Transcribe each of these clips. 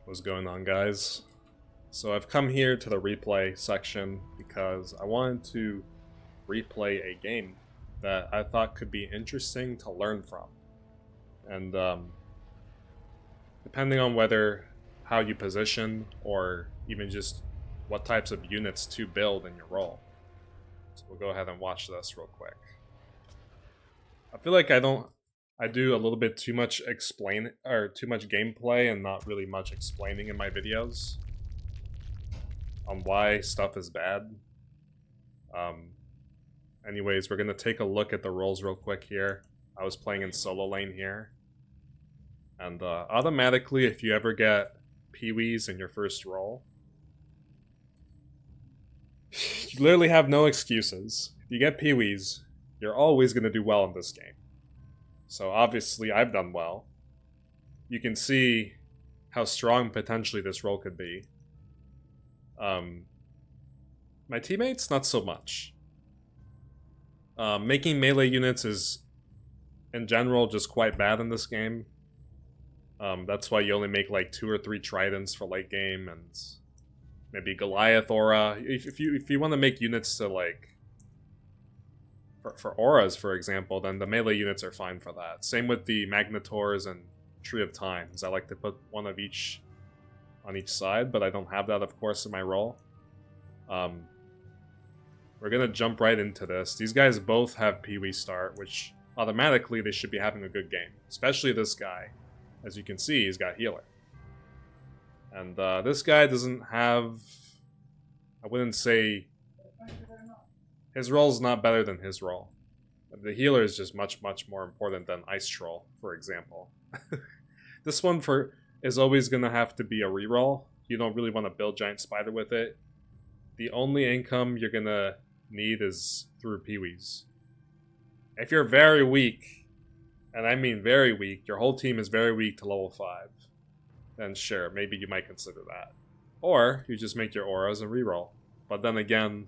What's going on, guys? So I've come here to the replay section because I wanted to replay a game that I thought could be interesting to learn from. And depending on how you position or even just what types of units to build in your role. So we'll go ahead and watch this real quick. I feel like I do a little bit too much too much gameplay and not really much explaining in my videos on why stuff is bad. Anyways, we're gonna take a look at the roles real quick here. I was playing in solo lane here. And automatically, if you ever get peewees in your first role, you literally have no excuses. If you get peewees, you're always gonna do well in this game. So obviously I've done well. You can see how strong potentially this role could be. My teammates, not so much. Making melee units is, in general, just quite bad in this game. That's why you only make like 2 or 3 tridents for late game, and maybe Goliath aura. If you want to make units to like for auras, for example, then the melee units are fine for that. Same with the Magnetors and Tree of Times. I like to put one of each on each side, but I don't have that, of course, in my role. We're gonna jump right into this. These guys both have Peewee start, which automatically they should be having a good game. Especially this guy. As you can see, he's got healer. And this guy doesn't have... I wouldn't say... His role's not better than his role. The healer is just much, much more important than Ice Troll, for example. This one is always going to have to be a reroll. You don't really want to build Giant Spider with it. The only income you're going to need is through Peewees. If you're very weak, and I mean very weak, your whole team is very weak to level 5, then sure, maybe you might consider that. Or you just make your auras and reroll. But then again,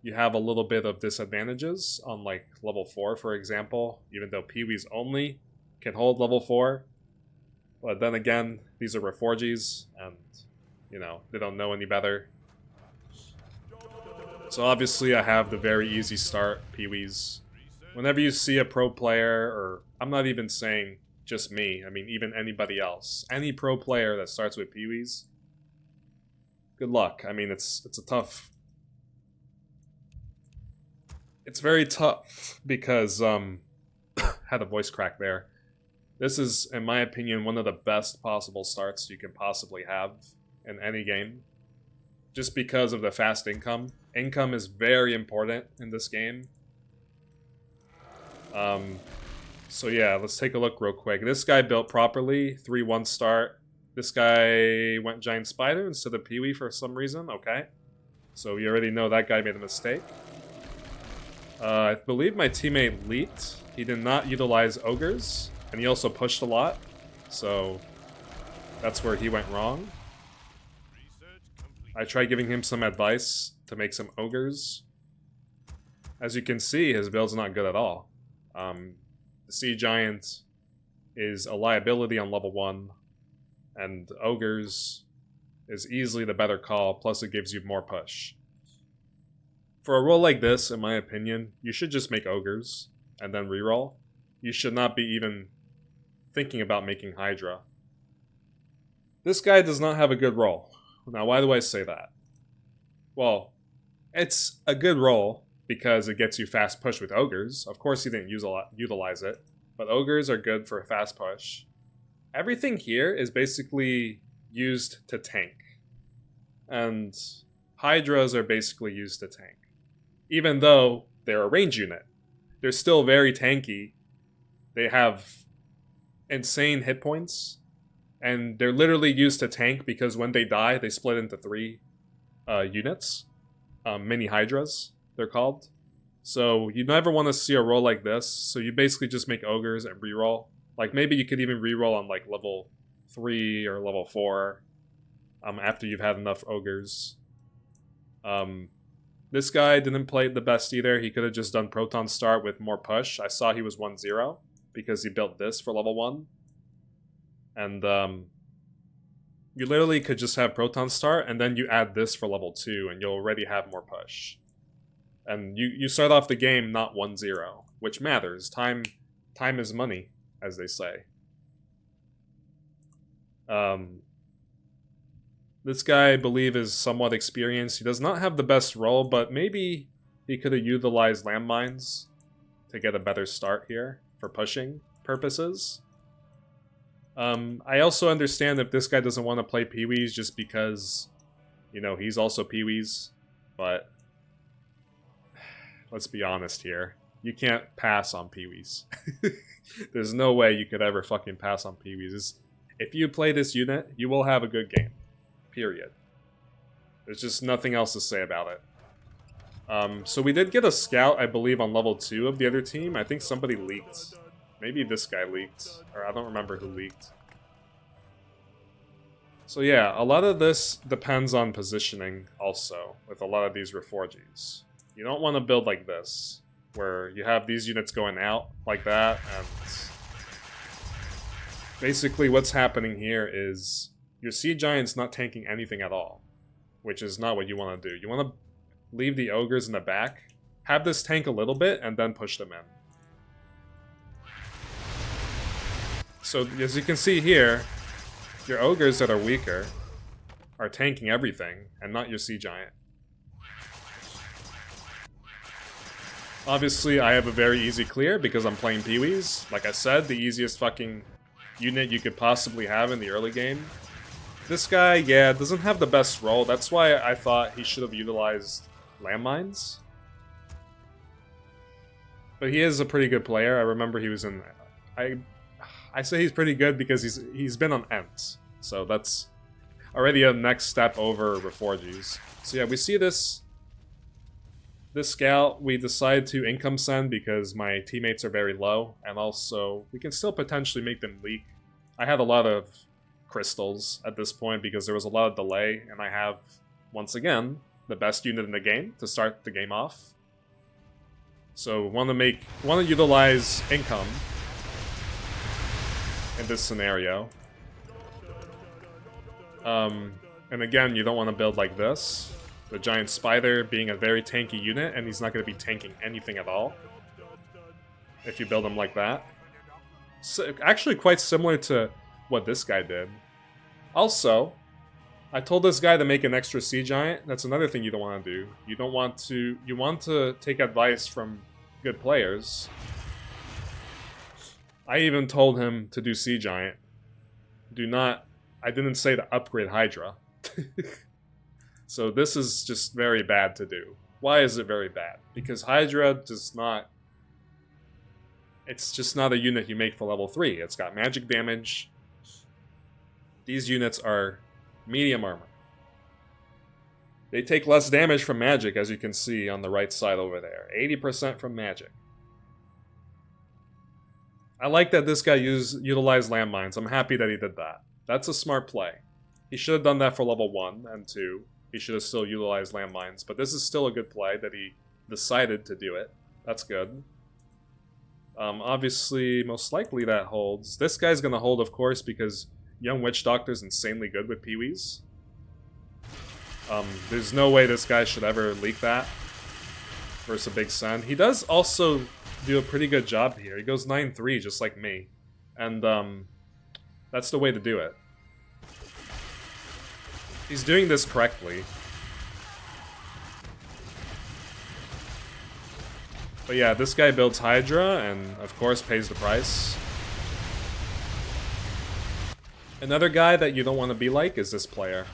you have a little bit of disadvantages on like level 4, for example, even though Peewees only can hold level 4. But then again, these are Reforged, and, you know, they don't know any better. So obviously I have the very easy start, Peewees. Whenever you see a pro player, or I'm not even saying just me, I mean even anybody else, any pro player that starts with Peewees, good luck. I mean, it's a tough... It's very tough because, had a voice crack there. This is, in my opinion, one of the best possible starts you can possibly have in any game. Just because of the fast income. Income is very important in this game. So yeah, let's take a look real quick. This guy built properly, 3-1 start. This guy went Giant Spider instead of Peewee for some reason, okay. So you already know that guy made a mistake. I believe my teammate leaped. He did not utilize ogres, and he also pushed a lot, so that's where he went wrong. I tried giving him some advice to make some ogres. As you can see, his build's not good at all. The Sea Giant is a liability on level 1, and ogres is easily the better call, plus it gives you more push. For a role like this, in my opinion, you should just make ogres and then reroll. You should not be even thinking about making Hydra. This guy does not have a good role. Now, why do I say that? Well, it's a good role because it gets you fast push with ogres. Of course, he didn't utilize it, but ogres are good for fast push. Everything here is basically used to tank, and Hydras are basically used to tank. Even though they're a range unit, they're still very tanky. They have insane hit points, and they're literally used to tank because when they die, they split into 3 units. Mini Hydras, they're called. So you never want to see a roll like this, so you basically just make ogres and reroll. Like maybe you could even reroll on like level 3 or level 4 after you've had enough ogres. This guy didn't play the best either. He could have just done Proton Start with more push. I saw he was 1-0 because he built this for level 1. And You literally could just have Proton start, and then you add this for level 2, and you'll already have more push. And you start off the game not 1-0, which matters. Time is money, as they say. This guy, I believe, is somewhat experienced. He does not have the best roll, but maybe he could have utilized landmines to get a better start here for pushing purposes. I also understand if this guy doesn't want to play Pee-wees just because, you know, he's also Pee-wees, but let's be honest here. You can't pass on Pee-wees. There's no way you could ever fucking pass on Pee-wees. If you play this unit, you will have a good game. Period. There's just nothing else to say about it. So we did get a scout, I believe, on level 2 of the other team. I think somebody leaked. Maybe this guy leaked. Or I don't remember who leaked. So yeah, a lot of this depends on positioning also, with a lot of these Reforgeds. You don't want to build like this, where you have these units going out like that, and basically what's happening here is your Sea Giant's not tanking anything at all, which is not what you want to do. You want to leave the Ogres in the back, have this tank a little bit, and then push them in. So as you can see here, your Ogres that are weaker are tanking everything, and not your Sea Giant. Obviously, I have a very easy clear because I'm playing Pee-wees. Like I said, the easiest fucking unit you could possibly have in the early game. This guy, yeah, doesn't have the best roll. That's why I thought he should have utilized landmines. But he is a pretty good player. I remember he was in... I say he's pretty good because he's been on Ents. So that's already a next step over Reforged. So yeah, we see this scout. We decide to income send because my teammates are very low. And also, we can still potentially make them leak. I had a lot of crystals at this point because there was a lot of delay. And I have, once again, the best unit in the game to start the game off. So want to utilize income in this scenario. And again, you don't want to build like this. The Giant Spider being a very tanky unit, and he's not going to be tanking anything at all if you build him like that. So, actually quite similar to what this guy did. Also, I told this guy to make an extra Sea Giant. That's another thing you don't want to do. You want to take advice from good players. I even told him to do Sea Giant. I didn't say to upgrade Hydra. So this is just very bad to do. Why is it very bad? Because Hydra does not... It's just not a unit you make for level 3. It's got magic damage. These units are medium armor. They take less damage from magic, as you can see on the right side over there. 80% from magic. I like that this guy utilized landmines. I'm happy that he did that. That's a smart play. He should have done that for level 1 and 2. He should have still utilized landmines. But this is still a good play that he decided to do it. That's good. Obviously, most likely that holds. This guy's going to hold, of course, because Young Witch Doctor's insanely good with Pee-wees. There's no way this guy should ever leak that versus a Big Sen. He does also do a pretty good job here. He goes 9-3 just like me. And that's the way to do it. He's doing this correctly. But yeah, this guy builds Hydra and of course pays the price. Another guy that you don't want to be like is this player.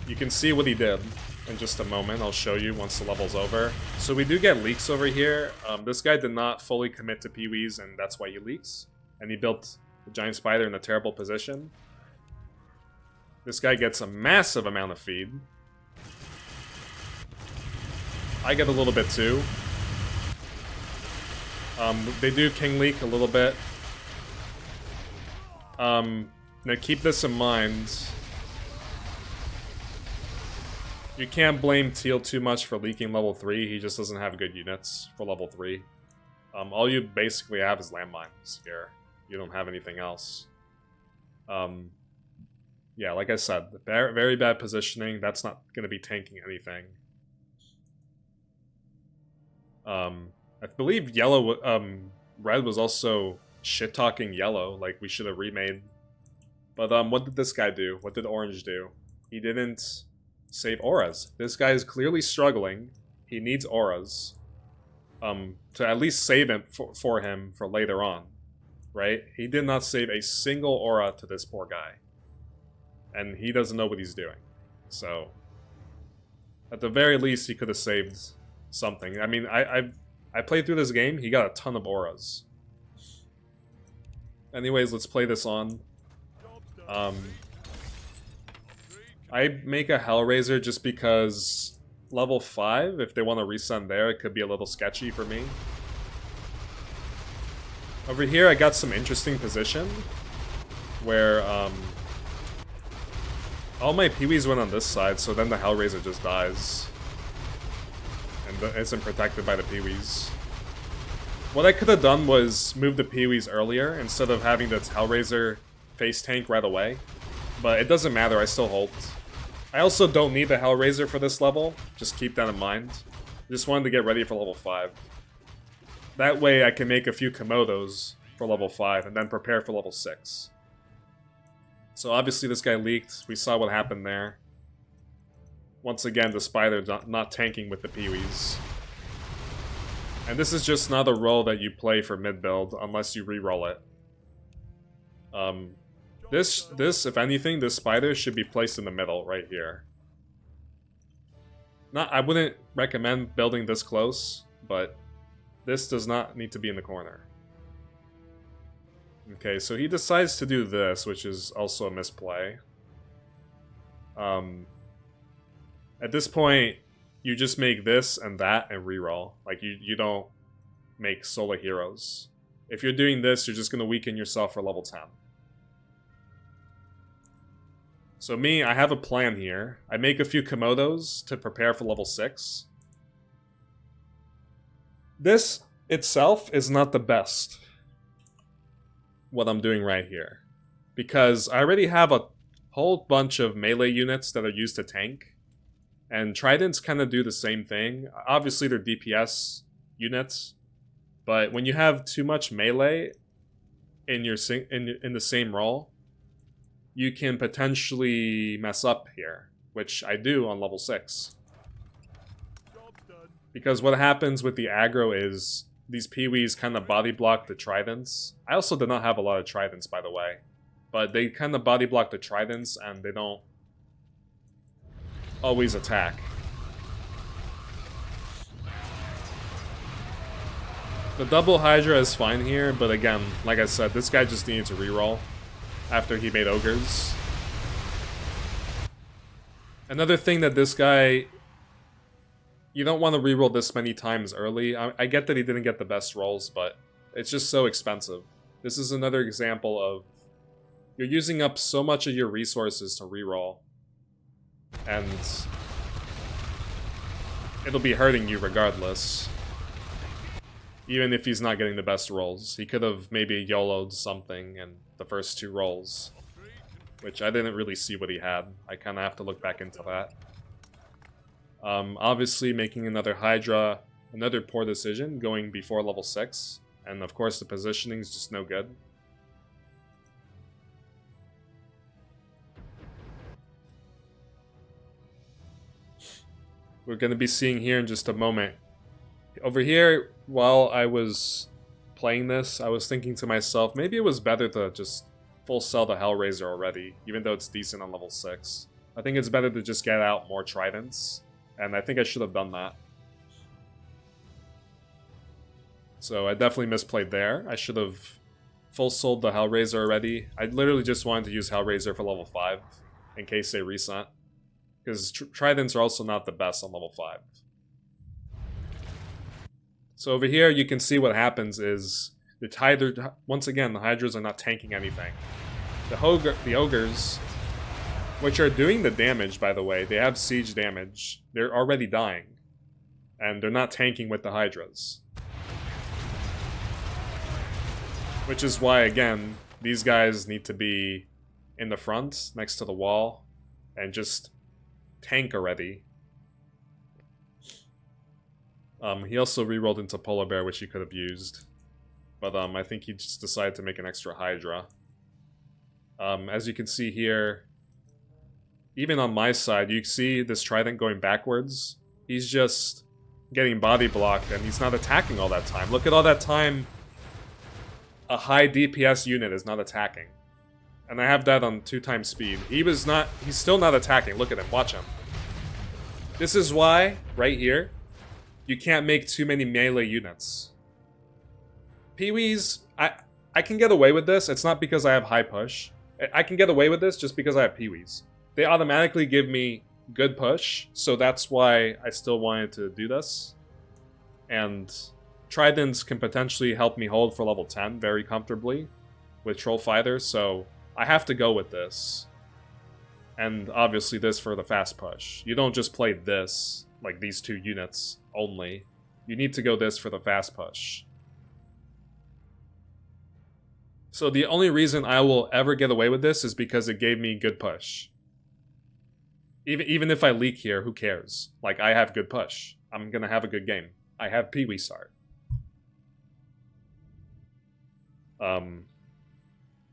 You can see what he did in just a moment. I'll show you once the level's over. So we do get leaks over here. This guy did not fully commit to Pee-wees, and that's why he leaks. And he built the Giant Spider in a terrible position. This guy gets a massive amount of feed. I get a little bit too. They do King Leak a little bit. Now keep this in mind. You can't blame Teal too much for leaking level 3. He just doesn't have good units for level 3. All you basically have is landmines here. You don't have anything else. Yeah, like I said, very bad positioning. That's not going to be tanking anything. I believe red was also shit-talking yellow, like we should have remade. But what did this guy do? What did orange do? He didn't save auras. This guy is clearly struggling. He needs auras. To at least save him for him for later on, right? He did not save a single aura to this poor guy. And he doesn't know what he's doing. So, at the very least, he could have saved something. I mean, I played through this game. He got a ton of auras. Anyways, let's play this on. I make a Hellraiser just because level 5, if they want to resend there, it could be a little sketchy for me. Over here, I got some interesting position where all my Peewees went on this side, so then the Hellraiser just dies. And isn't protected by the Peewees. What I could have done was move the Peewees earlier instead of having the Hellraiser face tank right away. But it doesn't matter, I still hold. I also don't need the Hellraiser for this level, just keep that in mind. Just wanted to get ready for level 5. That way I can make a few Komodos for level 5 and then prepare for level 6. So obviously this guy leaked, we saw what happened there. Once again, the Spider not tanking with the Peewees. And this is just not a role that you play for mid-build unless you re-roll it. This, if anything, this Spider should be placed in the middle, right here. I wouldn't recommend building this close, but this does not need to be in the corner. Okay, so he decides to do this, which is also a misplay. At this point, you just make this and that and reroll. Like, you don't make solo heroes. If you're doing this, you're just going to weaken yourself for level 10. So me, I have a plan here. I make a few Komodos to prepare for level 6. This itself is not the best, what I'm doing right here. Because I already have a whole bunch of melee units that are used to tank. And Tridents kind of do the same thing. Obviously they're DPS units. But when you have too much melee in your in the same role, you can potentially mess up here, which I do on level 6. Because what happens with the aggro is these Peewees kind of body block the Tridents. I also did not have a lot of Tridents, by the way. But they kind of body block the Tridents and they don't always attack. The double Hydra is fine here, but again, like I said, this guy just needed to reroll after he made ogres. Another thing that this guy, you don't want to reroll this many times early. I get that he didn't get the best rolls, but it's just so expensive. This is another example of you're using up so much of your resources to reroll, and it'll be hurting you regardless. Even if he's not getting the best rolls. He could have maybe YOLO'd something in the first 2 rolls, which I didn't really see what he had. I kind of have to look back into that. Obviously, making another Hydra, another poor decision, going before level 6. And of course, the positioning is just no good. We're going to be seeing here in just a moment. Over here, while I was playing this, I was thinking to myself, maybe it was better to just full sell the Hellraiser already, even though it's decent on level 6. I think it's better to just get out more Tridents, and I think I should have done that. So I definitely misplayed there. I should have full sold the Hellraiser already. I literally just wanted to use Hellraiser for level 5, in case they reset. Because Tridents are also not the best on level 5. So over here, you can see what happens is once again, the Hydras are not tanking anything. The Ogres, which are doing the damage, by the way, they have siege damage. They're already dying. And they're not tanking with the Hydras. Which is why, again, these guys need to be in the front, next to the wall, and just tank already. He also rerolled into Polar Bear, which he could have used. But I think he just decided to make an extra Hydra. As you can see here, even on my side, you see this Trident going backwards. He's just getting body blocked, and he's not attacking all that time. Look at all that time a high DPS unit is not attacking. And I have that on 2x speed. He's still not attacking. Look at him, watch him. This is why, right here, you can't make too many melee units. Peewees, I can get away with this. It's not because I have high push. I can get away with this just because I have Peewees. They automatically give me good push, so that's why I still wanted to do this. And Tridents can potentially help me hold for level 10 very comfortably with Troll Fighter, so I have to go with this. And obviously this for the fast push. You don't just play this, like these two units only. You need to go this for the fast push. So the only reason I will ever get away with this is because it gave me good push. Even if I leak here, who cares? Like, I have good push. I'm gonna have a good game. I have Peewee start.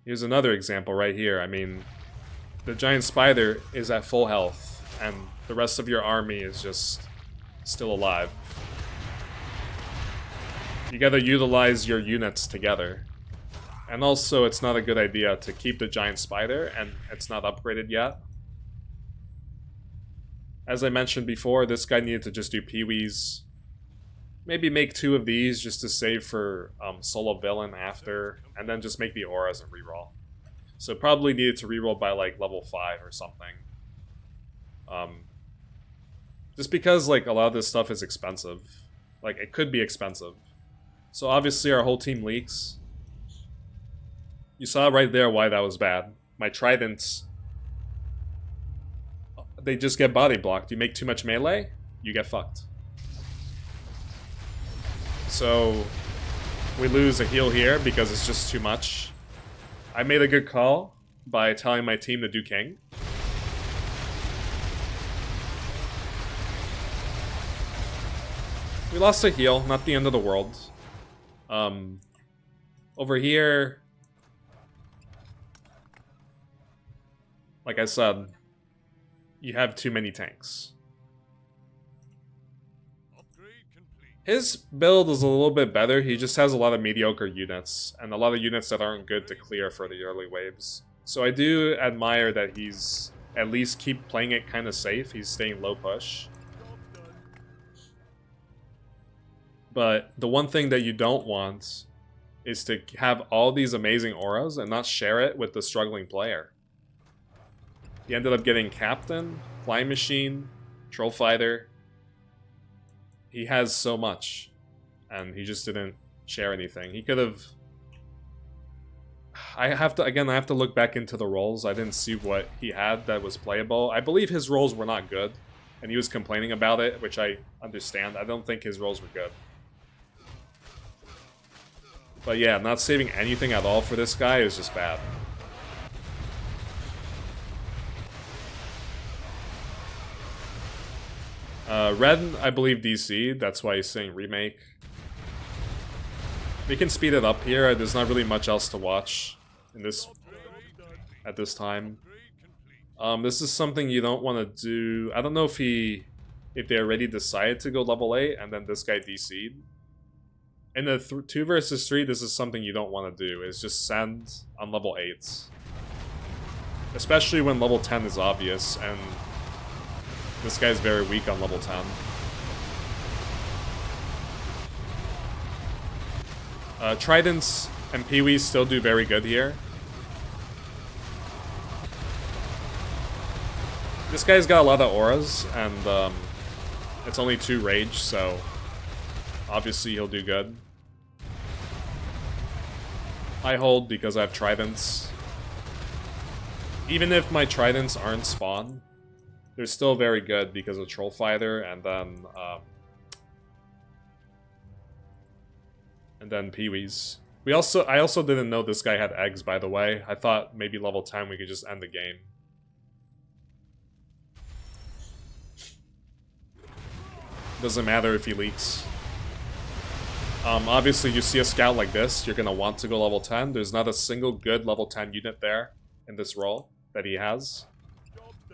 Here's another example right here. I mean, the giant spider is at full health, and the rest of your army is just still alive. You gotta utilize your units together. And also, it's not a good idea to keep the giant spider, and it's not upgraded yet. As I mentioned before, this guy needed to just do Peewees. Maybe make 2 of these just to save for solo villain after, and then just make the auras and reroll. So probably needed to reroll by like level 5 or something. Just because like a lot of this stuff is expensive. Like, it could be expensive. So obviously our whole team leaks. You saw right there why that was bad. My Tridents, they just get body blocked. You make too much melee, you get fucked. So we lose a heal here because it's just too much. I made a good call by telling my team to do King. We lost a heal, not the end of the world. Over here, like I said, you have too many tanks. His build is a little bit better. He just has a lot of mediocre units, and a lot of units that aren't good to clear for the early waves. So I do admire that he's at least keep playing it kind of safe. He's staying low push. But the one thing that you don't want is to have all these amazing auras and not share it with the struggling player. He ended up getting Captain, Flying Machine, Troll Fighter. He has so much, and he just didn't share anything. He could have... I have to look back into the roles. I didn't see what he had that was playable. I believe his roles were not good, and he was complaining about it, which I understand. I don't think his roles were good. But yeah, not saving anything at all for this guy is just bad. Red, I believe DC, that's why he's saying remake. We can speed it up here. There's not really much else to watch in this at this time. This is something you don't want to do. I don't know if they already decided to go level 8 and then this guy DC'd. In the 2 versus 3, this is something you don't want to do, is just send on level 8s. Especially when level 10 is obvious, and this guy's very weak on level 10. Tridents and Peewees still do very good here. This guy's got a lot of auras, and it's only 2 rage, so obviously he'll do good. I hold because I have Tridents. Even if my Tridents aren't spawn, they're still very good because of Troll Fighter, and then Peewees. I also didn't know this guy had eggs, by the way. I thought maybe level 10 we could just end the game. Doesn't matter if he leaks. Obviously, you see a scout like this, you're gonna want to go level 10. There's not a single good level 10 unit there in this role that he has.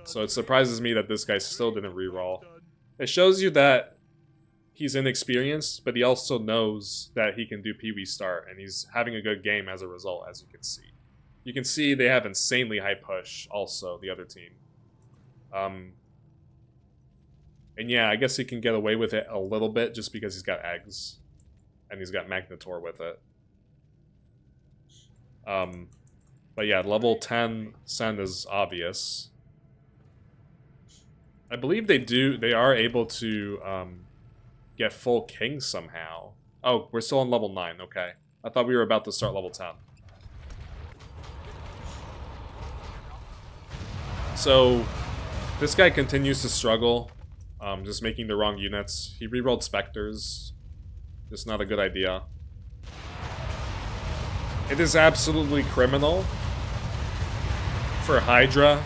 So it surprises me that this guy still didn't reroll. It shows you that he's inexperienced, but he also knows that he can do Pee-wee start, and he's having a good game as a result, as you can see. You can see they have insanely high push, also, the other team. And yeah, I guess he can get away with it a little bit just because he's got eggs. And he's got Magnetor with it. But yeah, level 10 send is obvious. I believe they are able to get full king somehow. Oh, we're still on level 9, okay. I thought we were about to start level 10. So, this guy continues to struggle. Just making the wrong units. He rerolled Spectres. Just not a good idea. It is absolutely criminal for Hydra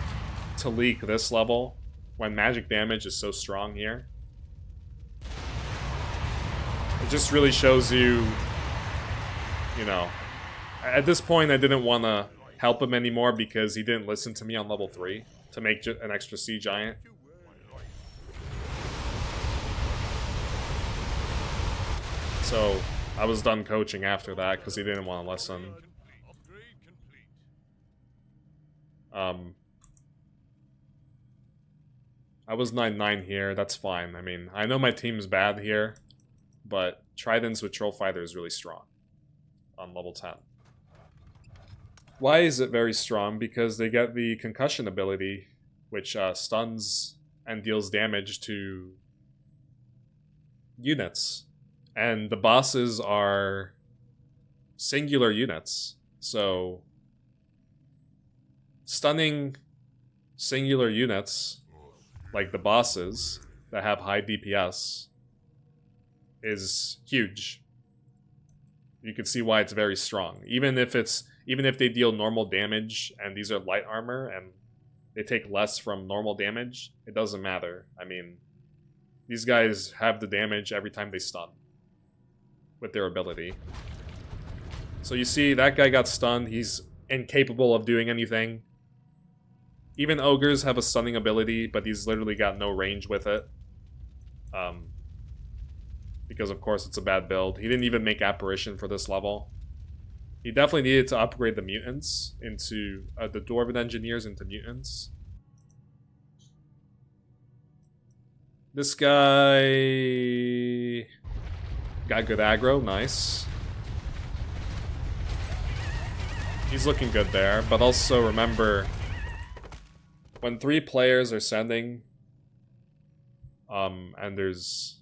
to leak this level when magic damage is so strong here. It just really shows you, you know, at this point I didn't want to help him anymore because he didn't listen to me on level 3 to make an extra Sea Giant. So I was done coaching after that because he didn't want to listen. I was 9-9 here, that's fine. I mean, I know my team's bad here, but Tridents with Troll Fighter is really strong on level 10. Why is it very strong? Because they get the concussion ability, which stuns and deals damage to units. And the bosses are singular units, so stunning singular units, like the bosses that have high DPS, is huge. You can see why it's very strong. Even if they deal normal damage and these are light armor and they take less from normal damage, it doesn't matter. I mean, these guys have the damage every time they stun with their ability. So you see, that guy got stunned. He's incapable of doing anything. Even ogres have a stunning ability, but he's literally got no range with it. Because of course it's a bad build. He didn't even make Apparition for this level. He definitely needed to upgrade the mutants into the Dwarven Engineers into mutants. This guy got good aggro, nice. He's looking good there, but also remember, when 3 players are sending, and there's...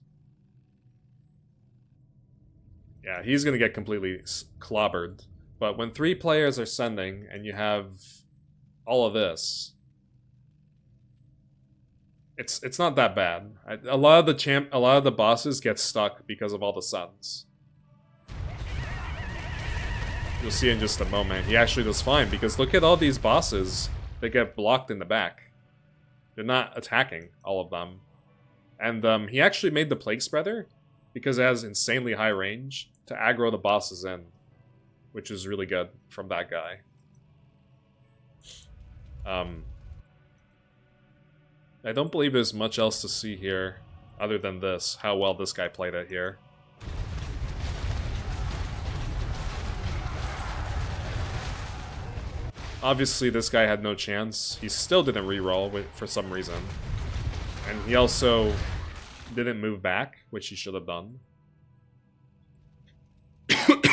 Yeah, he's gonna get completely clobbered. But when 3 players are sending, and you have all of this, it's not that bad. A lot of the bosses get stuck because of all the suns. You'll see in just a moment. He actually does fine because look at all these bosses that get blocked in the back. They're not attacking all of them. And he actually made the Plague Spreader because it has insanely high range to aggro the bosses in, which is really good from that guy. I don't believe there's much else to see here other than this, how well this guy played it here. Obviously, this guy had no chance. He still didn't reroll for some reason. And he also didn't move back, which he should have done.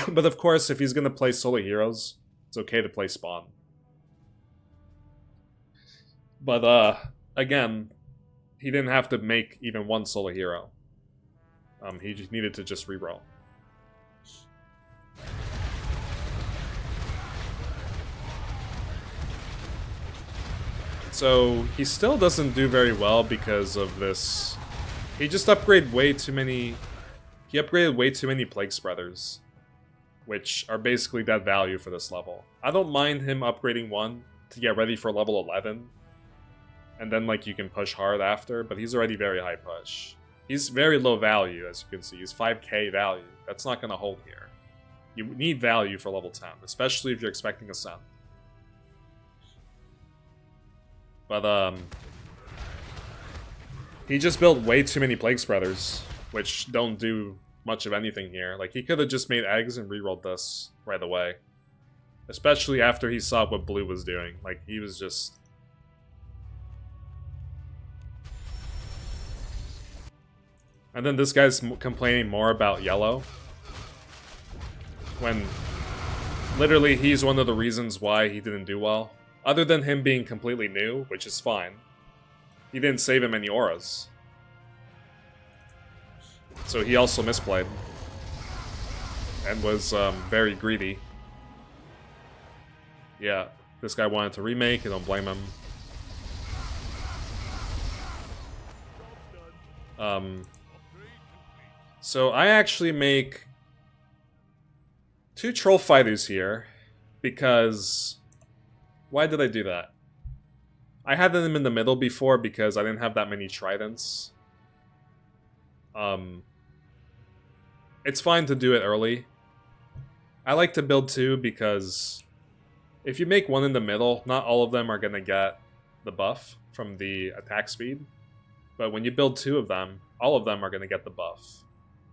But of course, if he's going to play solo heroes, it's okay to play Spawn. But, again, he didn't have to make even one solo hero. He just needed to just reroll. So, he still doesn't do very well because of this. He just upgraded way too many... He upgraded way too many Plague Spreaders. which are basically dead value for this level. I don't mind him upgrading one to get ready for level 11, and then like you can push hard after, but he's already very high push. He's very low value, as you can see. He's 5k value. That's not going to hold here. You need value for level 10, especially if you're expecting Ascent. But, he just built way too many Plague Spreaders, which don't do much of anything here. Like, he could have just made eggs and rerolled this right away. Especially after he saw what blue was doing. Like, he was just... And then this guy's complaining more about yellow. When literally he's one of the reasons why he didn't do well. Other than him being completely new, which is fine. He didn't save him any auras. So he also misplayed. And was very greedy. Yeah, this guy wanted to remake, I don't blame him. So I actually make 2 troll fighters here, because... Why did I do that? I had them in the middle before because I didn't have that many tridents. It's fine to do it early. I like to build 2 because if you make one in the middle, not all of them are going to get the buff from the attack speed. But when you build 2 of them, all of them are going to get the buff.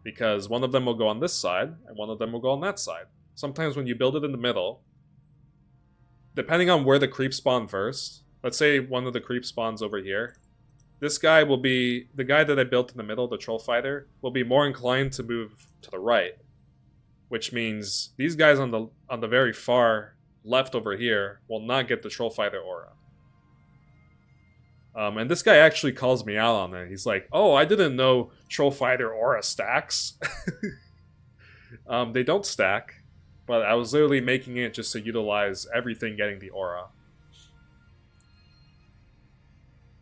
Because one of them will go on this side, and one of them will go on that side. Sometimes when you build it in the middle, depending on where the creep spawn first, let's say one of the creep spawns over here, this guy will be, the guy that I built in the middle, the troll fighter, will be more inclined to move to the right. Which means these guys on the very far left over here will not get the troll fighter aura. And this guy actually calls me out on it. He's like, oh, I didn't know troll fighter aura stacks. They don't stack. But I was literally making it just to utilize everything getting the aura.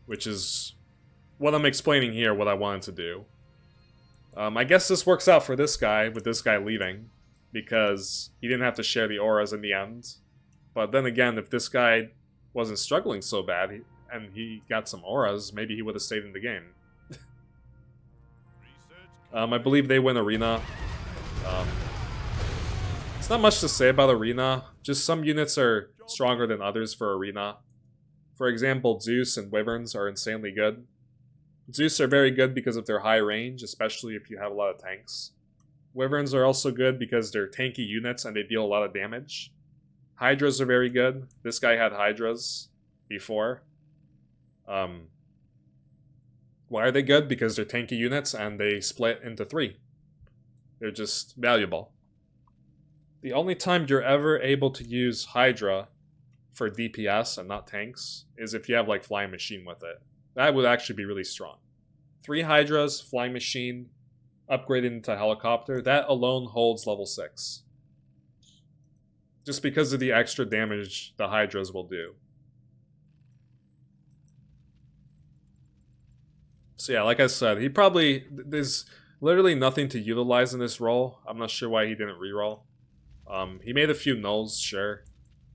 Which is what I'm explaining here, what I wanted to do. I guess this works out for this guy, with this guy leaving. Because he didn't have to share the auras in the end. But then again, if this guy wasn't struggling so bad, and he got some auras, maybe he would have stayed in the game. I believe they win Arena. It's not much to say about Arena, just some units are stronger than others for Arena. For example, Zeus and Wyverns are insanely good. Zeus are very good because of their high range, especially if you have a lot of tanks. Wyverns are also good because they're tanky units and they deal a lot of damage. Hydras are very good. This guy had Hydras before. Why are they good? Because they're tanky units and they split into 3. They're just valuable. The only time you're ever able to use Hydra for DPS and not tanks is if you have like Flying Machine with it. That would actually be really strong. 3 Hydras, Flying Machine, upgraded into Helicopter, that alone holds level 6. Just because of the extra damage the Hydras will do. So yeah, like I said, there's literally nothing to utilize in this role. I'm not sure why he didn't reroll. He made a few nulls, sure.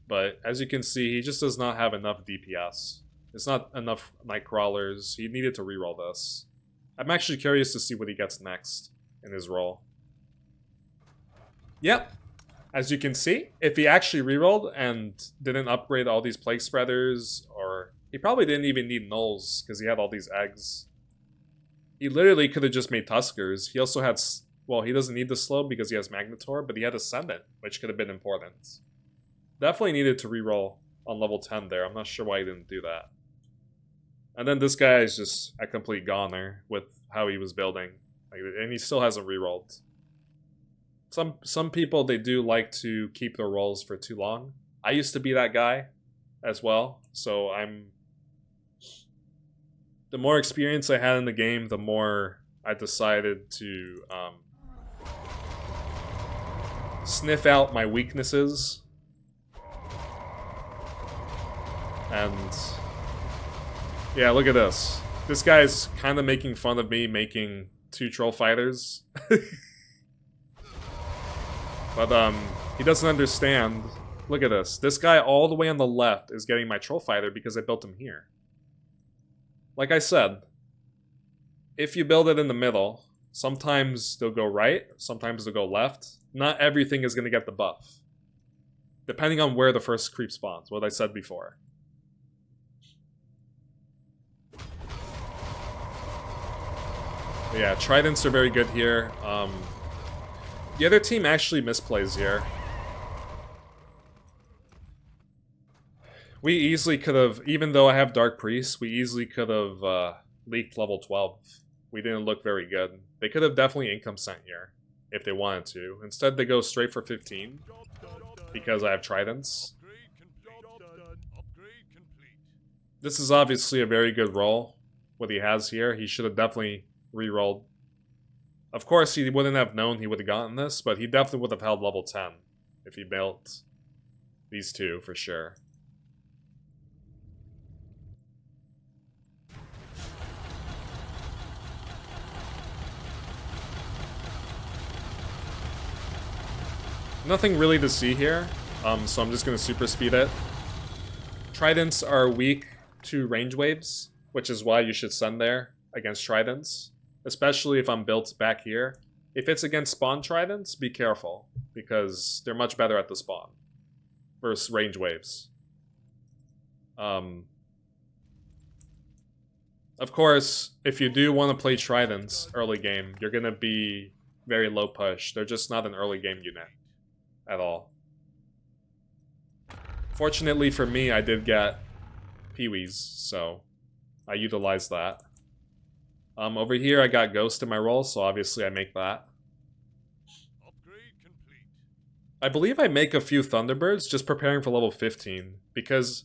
But as you can see, he just does not have enough DPS. It's not enough Nightcrawlers. He needed to reroll this. I'm actually curious to see what he gets next in his role. Yep. As you can see, if he actually rerolled and didn't upgrade all these Plague Spreaders, or he probably didn't even need nulls because he had all these eggs. He literally could have just made Tuskers. He also had, well, he doesn't need the slow because he has Magnetor, but he had Ascendant, which could have been important. Definitely needed to reroll on level 10 there. I'm not sure why he didn't do that. And then this guy is just a complete goner with how he was building. And he still hasn't rerolled. Some people, they do like to keep their rolls for too long. I used to be that guy as well, so the more experience I had in the game, the more I decided to sniff out my weaknesses. And yeah, look at this. This guy's kind of making fun of me making 2 troll fighters. But he doesn't understand. Look at this. This guy all the way on the left is getting my troll fighter because I built him here. Like I said, if you build it in the middle, sometimes they'll go right, sometimes they'll go left. Not everything is going to get the buff. Depending on where the first creep spawns, what I said before. But yeah, tridents are very good here. The other team actually misplays here. We easily could have, even though I have Dark Priest, we easily could have leaked level 12. We didn't look very good. They could have definitely income sent here, if they wanted to. Instead, they go straight for 15, because I have tridents. This is obviously a very good roll, what he has here. He should have definitely re-rolled. Of course, he wouldn't have known he would have gotten this, but he definitely would have held level 10 if he built these two, for sure. Nothing really to see here, so I'm just going to super speed it. Tridents are weak to range waves, which is why you should send there against tridents. Especially if I'm built back here. If it's against spawn tridents, be careful, because they're much better at the spawn versus range waves. Of course, if you do want to play tridents early game, you're going to be very low push. They're just not an early game unit at all. Fortunately for me, I did get peewees, so I utilized that. Over here I got Ghost in my roll, so obviously I make that. I believe I make a few Thunderbirds just preparing for level 15, because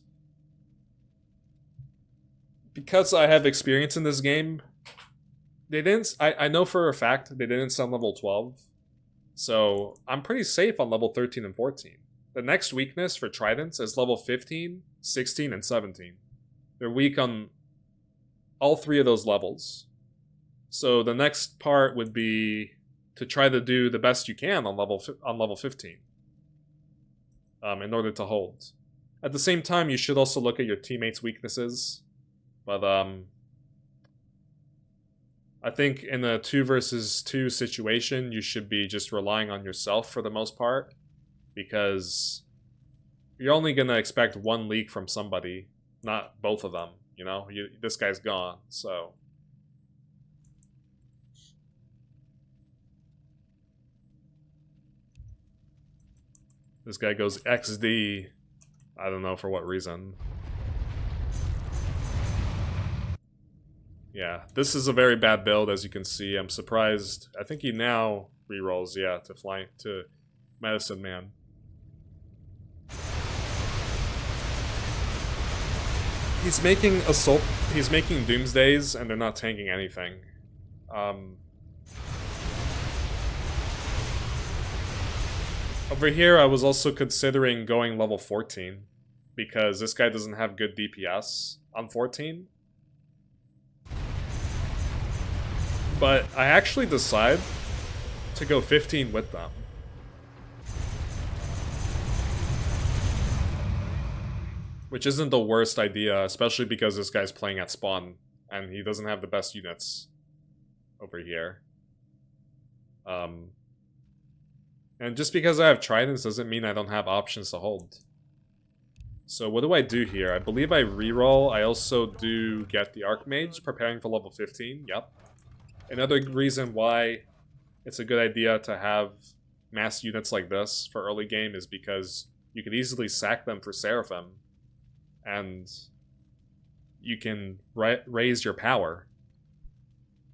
I have experience in this game. They didn't. I know for a fact they didn't send level 12, so I'm pretty safe on level 13 and 14. The next weakness for Tridents is level 15, 16, and 17. They're weak on all three of those levels. So the next part would be to try to do the best you can on level 15, in order to hold. At the same time, you should also look at your teammates' weaknesses. But I think in a 2 versus 2 situation, you should be just relying on yourself for the most part, because you're only gonna expect one leak from somebody, not both of them. You know, this guy's gone, so. This guy goes XD. I don't know for what reason. Yeah, this is a very bad build, as you can see. I'm surprised. I think he now rerolls, yeah, to Medicine Man. He's making assault. He's making Doomsdays, and they're not tanking anything. Over here, I was also considering going level 14, because this guy doesn't have good DPS on 14. But I actually decide to go 15 with them. Which isn't the worst idea, especially because this guy's playing at spawn, and he doesn't have the best units over here. And just because I have tridents doesn't mean I don't have options to hold. So what do I do here? I believe I reroll. I also do get the Archmage, preparing for level 15. Yep. Another reason why it's a good idea to have mass units like this for early game is because you could easily sack them for Seraphim, and you can raise your power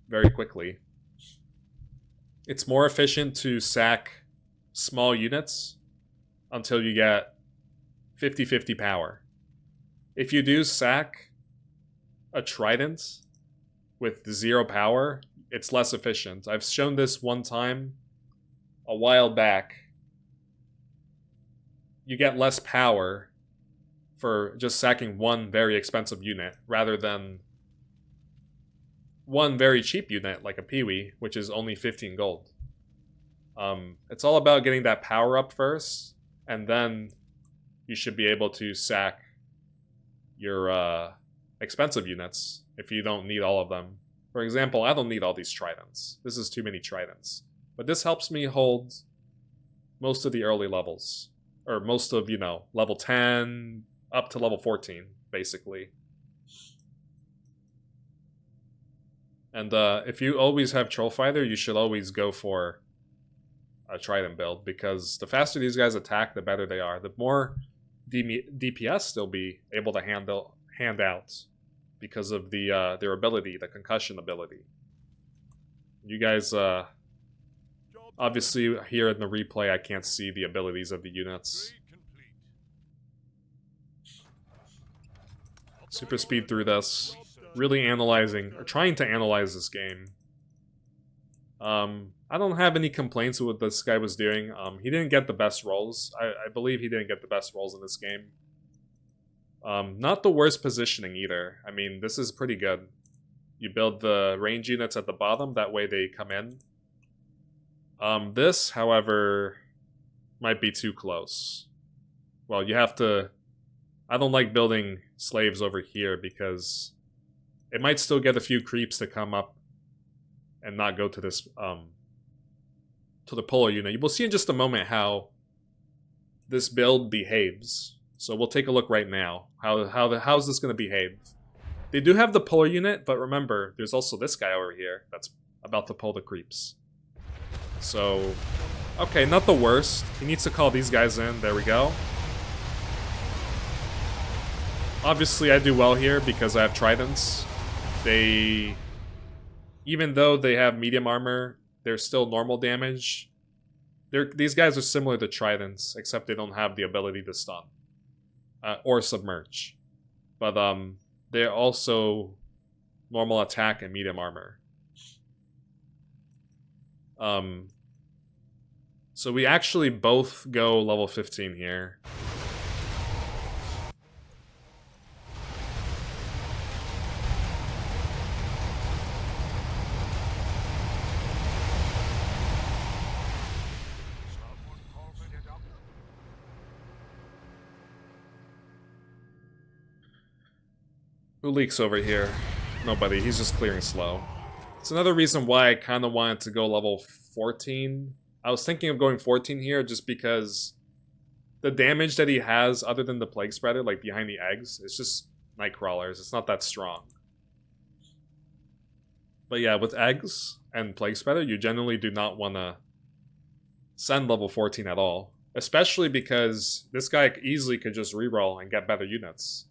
very quickly. It's more efficient to sack small units until you get 50-50 power. If you do sack a Trident with 0 power, it's less efficient. I've shown this one time a while back. You get less power for just sacking one very expensive unit rather than one very cheap unit like a Peewee, which is only 15 gold. It's all about getting that power up first, and then you should be able to sack your expensive units if you don't need all of them. For example, I don't need all these tridents. This is too many tridents. But this helps me hold most of the early levels. Or most of, you know, level 10 up to level 14, basically. And if you always have Troll Fighter, you should always go for a Trident build, because the faster these guys attack, the better they are. The more DPS they'll be able to hand out because of their ability, the concussion ability. You guys, obviously here in the replay, I can't see the abilities of the units. Super speed through this. Really analyzing, or trying to analyze this game. I don't have any complaints with what this guy was doing. He didn't get the best rolls. I believe he didn't get the best rolls in this game. Not the worst positioning either. I mean, this is pretty good. You build the range units at the bottom, that way they come in. This, however, might be too close. Well, you have to... I don't like building slaves over here because it might still get a few creeps to come up and not go to this, to the polar unit. You will see in just a moment how this build behaves. So we'll take a look right now. How's this going to behave? They do have the polar unit, but remember, there's also this guy over here that's about to pull the creeps. So, okay, not the worst. He needs to call these guys in. There we go. Obviously, I do well here because I have tridents. They, even though they have medium armor, they're still normal damage. These guys are similar to tridents, except they don't have the ability to stun or submerge. But they're also normal attack and medium armor. So we actually both go level 15 here. Who leaks over here? Nobody. He's just clearing slow. It's another reason why I kind of wanted to go level 14. I was thinking of going 14 here just because the damage that he has, other than the Plague Spreader, like behind the eggs, it's just Nightcrawlers. It's not that strong. But yeah, with eggs and Plague Spreader, you generally do not want to send level 14 at all. Especially because this guy easily could just reroll and get better units.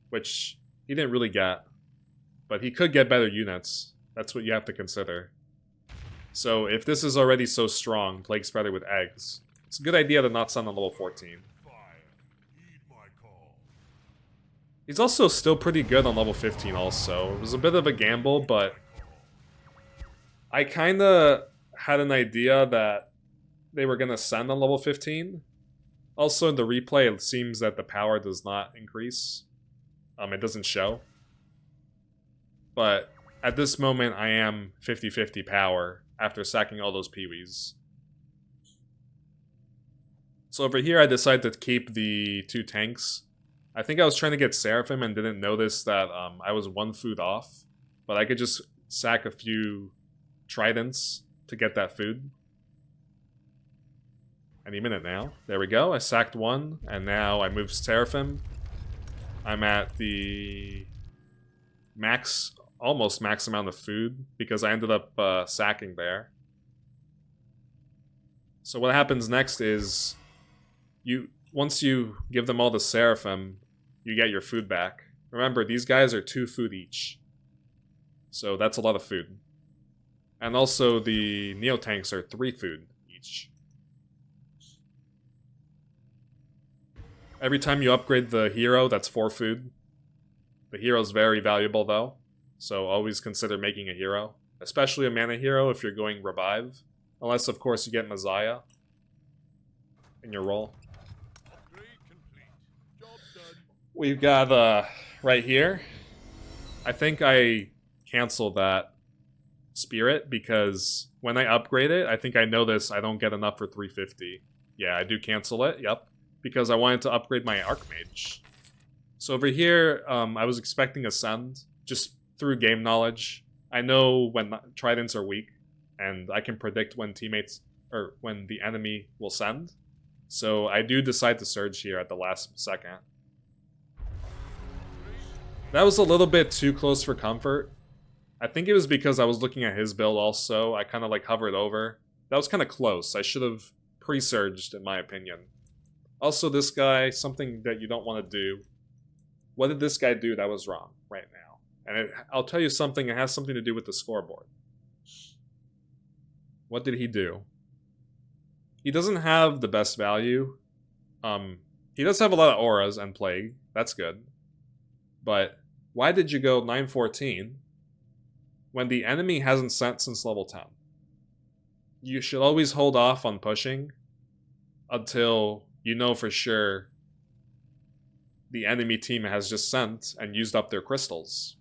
Which he didn't really get. But he could get better units. That's what you have to consider. So if this is already so strong, Plague Spreader with eggs, it's a good idea to not send on level 14. He's also still pretty good on level 15 also. It was a bit of a gamble, but I kinda had an idea that they were gonna send on level 15. Also in the replay, it seems that the power does not increase. It doesn't show. But at this moment, I am 50-50 power after sacking all those peewees. So over here, I decided to keep the 2 tanks. I think I was trying to get Seraphim and didn't notice that I was 1 food off. But I could just sack a few tridents to get that food. Any minute now. There we go. I sacked 1, and now I moved Seraphim. I'm at the max, almost max amount of food because I ended up sacking there. So what happens next is once you give them all the Seraphim, you get your food back. Remember, these guys are 2 food each. So that's a lot of food. And also the Neo-Tanks are 3 food each. Every time you upgrade the hero, that's 4 food. The hero's very valuable though, so always consider making a hero. Especially a mana hero if you're going revive. Unless of course you get Messiah in your role. We've got right here. I think I canceled that Spirit, because when I upgrade it, I think I notice I don't get enough for 350. Yeah, I do cancel it, yep. Because I wanted to upgrade my Archmage. So over here, I was expecting Ascend, just through game knowledge. I know when Tridents are weak, and I can predict when teammates, or when the enemy will send. So I do decide to Surge here at the last second. That was a little bit too close for comfort. I think it was because I was looking at his build also. I kind of like hovered over. That was kind of close. I should have pre-surged, in my opinion. Also, this guy, something that you don't want to do. What did this guy do that was wrong right now? And I'll tell you something, it has something to do with the scoreboard. What did he do? He doesn't have the best value. He does have a lot of auras and plague. That's good. But why did you go 914 when the enemy hasn't sent since level 10? You should always hold off on pushing until you know for sure the enemy team has just sent and used up their crystals.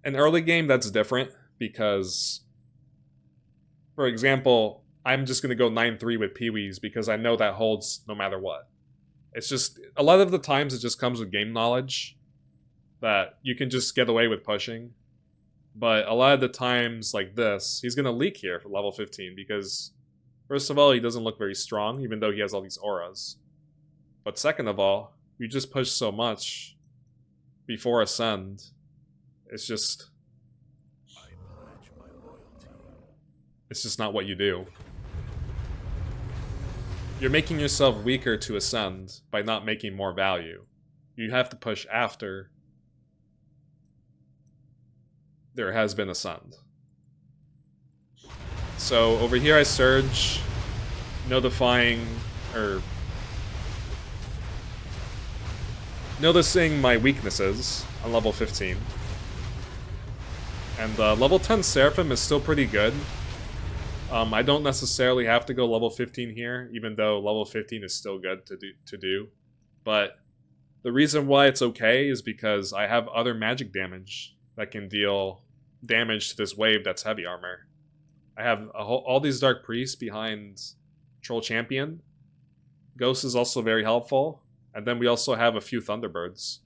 In early game, that's different because, for example, I'm just going to go 9-3 with Pee-wees because I know that holds no matter what. It's just, a lot of the times it just comes with game knowledge that you can just get away with pushing. But a lot of the times like this, he's going to leak here for level 15 because, first of all, he doesn't look very strong, even though he has all these auras. But second of all, you just push so much before Ascend. It's just... it's just not what you do. You're making yourself weaker to Ascend by not making more value. You have to push after there has been Ascend. So over here I Surge, notifying, or noticing my weaknesses on level 15. And level 10 Seraphim is still pretty good. I don't necessarily have to go level 15 here, even though level 15 is still good to do. But the reason why it's okay is because I have other magic damage that can deal damage to this wave that's heavy armor. I have all these Dark Priests behind Troll Champion. Ghost is also very helpful. And then we also have a few Thunderbirds.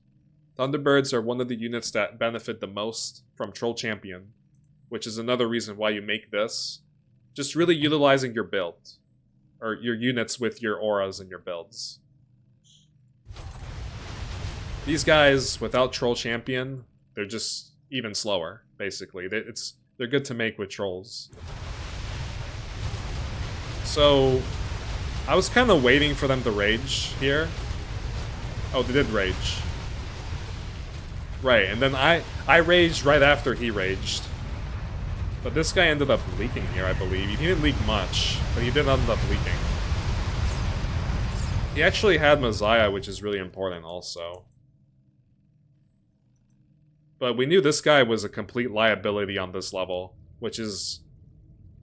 Thunderbirds are one of the units that benefit the most from Troll Champion, which is another reason why you make this. Just really utilizing your build, or your units with your auras and your builds. These guys, without Troll Champion, they're just even slower, basically. They're good to make with Trolls. So, I was kind of waiting for them to rage here. Oh, they did rage. Right, and then I raged right after he raged. But this guy ended up leaking here, I believe. He didn't leak much, but he did end up leaking. He actually had Messiah, which is really important also. But we knew this guy was a complete liability on this level, which is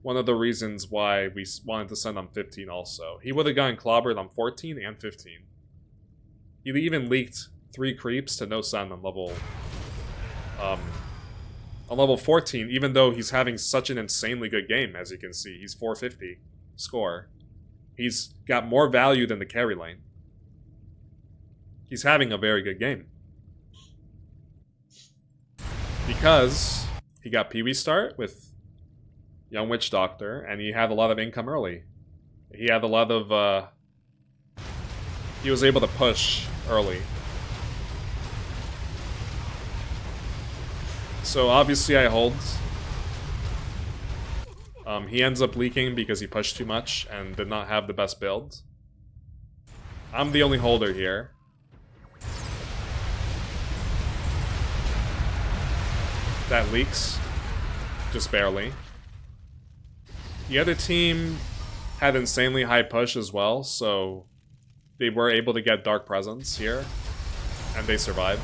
one of the reasons why we wanted to send on 15 also. He would have gotten clobbered on 14 and 15. He even leaked 3 creeps to no send on level 14, even though he's having such an insanely good game, as you can see. He's 450 score. He's got more value than the carry lane. He's having a very good game. Because he got Pee-wee start with Young Witch Doctor, and he had a lot of income early. He had a lot of, he was able to push early. So obviously I hold. He ends up leaking because he pushed too much and did not have the best build. I'm the only holder here. That leaks. Just barely. The other team had insanely high push as well, so they were able to get Dark Presence here, and they survived.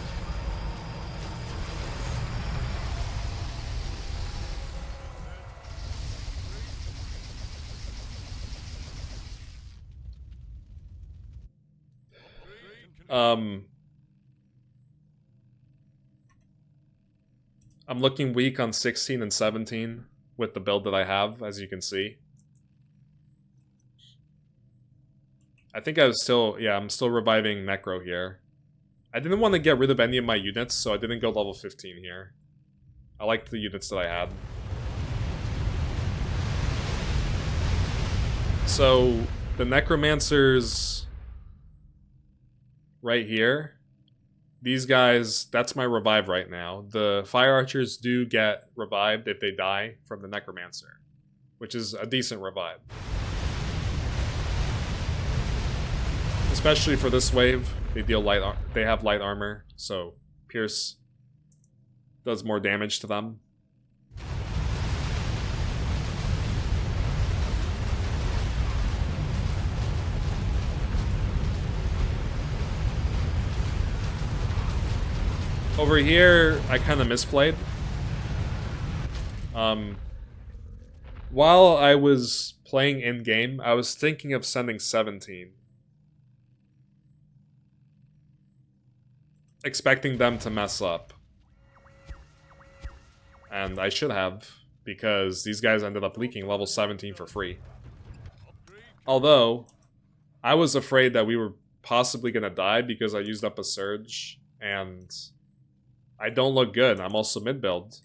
I'm looking weak on 16 and 17 with the build that I have, as you can see. I think I'm still reviving Necro here. I didn't want to get rid of any of my units, so I didn't go level 15 here. I liked the units that I had. So, the Necromancers right here, these guys, that's my revive right now. The Fire Archers do get revived if they die from the Necromancer, which is a decent revive. Especially for this wave, they have light armor, so Pierce does more damage to them. Over here, I kind of misplayed. While I was playing in-game, I was thinking of sending 17. Expecting them to mess up. And I should have, because these guys ended up leaking level 17 for free. Although, I was afraid that we were possibly going to die because I used up a surge, and I don't look good. I'm also mid-build.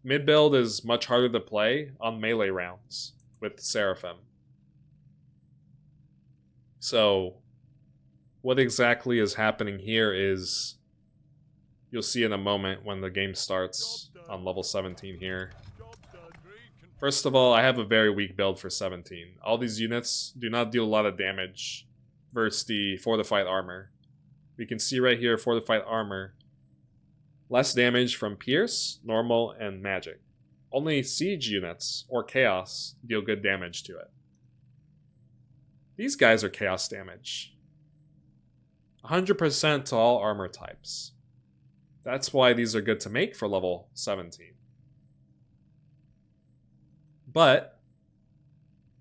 Mid-build is much harder to play on melee rounds with Seraphim. So, what exactly is happening here is, you'll see in a moment when the game starts on level 17 here. First of all, I have a very weak build for 17. All these units do not deal a lot of damage versus the fortified armor. We can see right here, fortified armor. Less damage from Pierce, Normal, and Magic. Only Siege units, or Chaos, deal good damage to it. These guys are Chaos damage. 100% to all armor types. That's why these are good to make for level 17. But,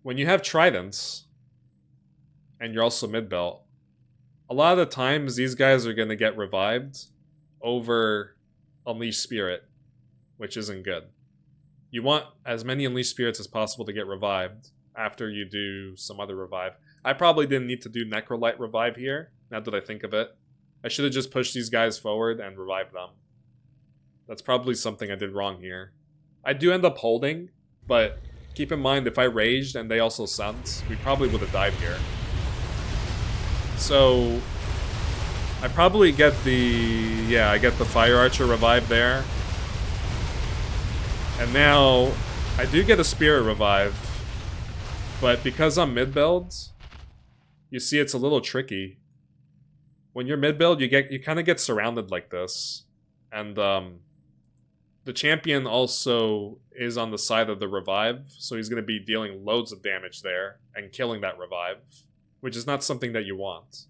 when you have Tridents, and you're also mid-belt, a lot of the times these guys are going to get revived over Unleash Spirit, which isn't good. You want as many Unleash Spirits as possible to get revived after you do some other revive. I probably didn't need to do Necrolite revive here, now that I think of it. I should have just pushed these guys forward and revived them. That's probably something I did wrong here. I do end up holding, but keep in mind if I raged and they also sent, we probably would have died here. So I probably get I get the Fire Archer revive there. And now, I do get a Spirit revive. But because I'm mid-build, you see it's a little tricky. When you're mid-build, you kind of get surrounded like this. And the champion also is on the side of the revive, so he's going to be dealing loads of damage there and killing that revive, which is not something that you want.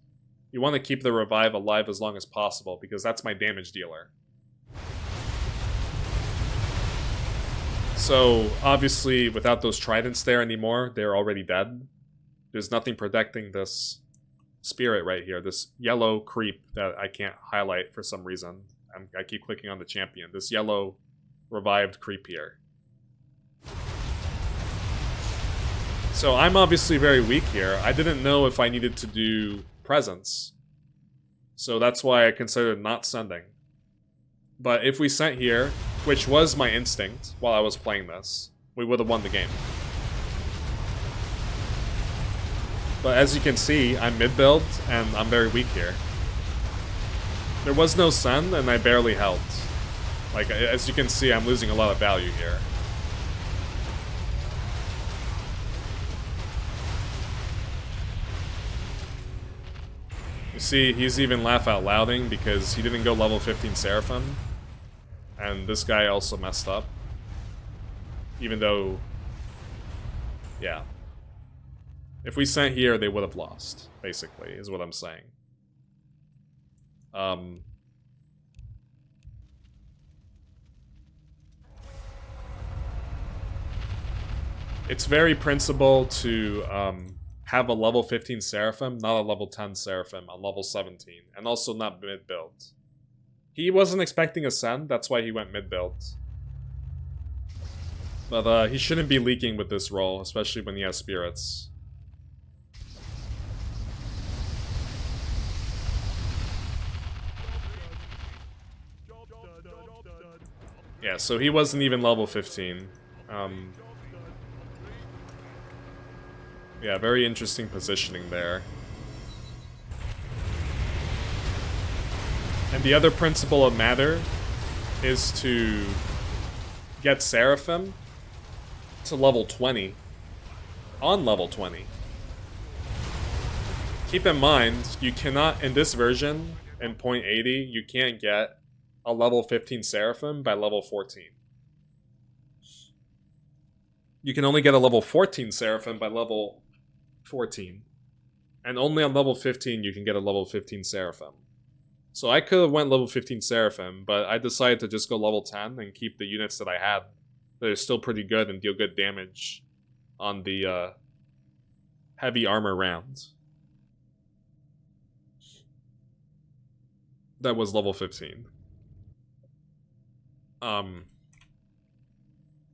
You want to keep the revive alive as long as possible, because that's my damage dealer. So, obviously, without those tridents there anymore, they're already dead. There's nothing protecting this spirit right here, this yellow creep that I can't highlight for some reason. I keep clicking on the champion. This yellow revived creep here. So, I'm obviously very weak here. I didn't know if I needed to do Presence. So that's why I considered not sending. But if we sent here, which was my instinct while I was playing this, we would have won the game. But as you can see, I'm mid-build, and I'm very weak here. There was no send, and I barely held. Like, as you can see, I'm losing a lot of value here. You see, he's even laugh out louding because he didn't go level 15 Seraphim. And this guy also messed up. Even though, yeah. If we sent here, they would have lost, basically, is what I'm saying. It's very principle to have a level 15 Seraphim, not a level 10 Seraphim on level 17, and also not mid-build. He wasn't expecting a send, that's why he went mid-build. But he shouldn't be leaking with this roll, especially when he has spirits. Yeah, so he wasn't even level 15. Yeah, very interesting positioning there. And the other principle of matter is to get Seraphim to level 20 on level 20. Keep in mind, you cannot, in this version, in 0.80, you can't get a level 15 Seraphim by level 14. You can only get a level 14 Seraphim by level 14. And only on level 15 you can get a level 15 Seraphim. So I could have went level 15 Seraphim, but I decided to just go level 10 and keep the units that I had. That are still pretty good and deal good damage on the heavy armor rounds. That was level 15.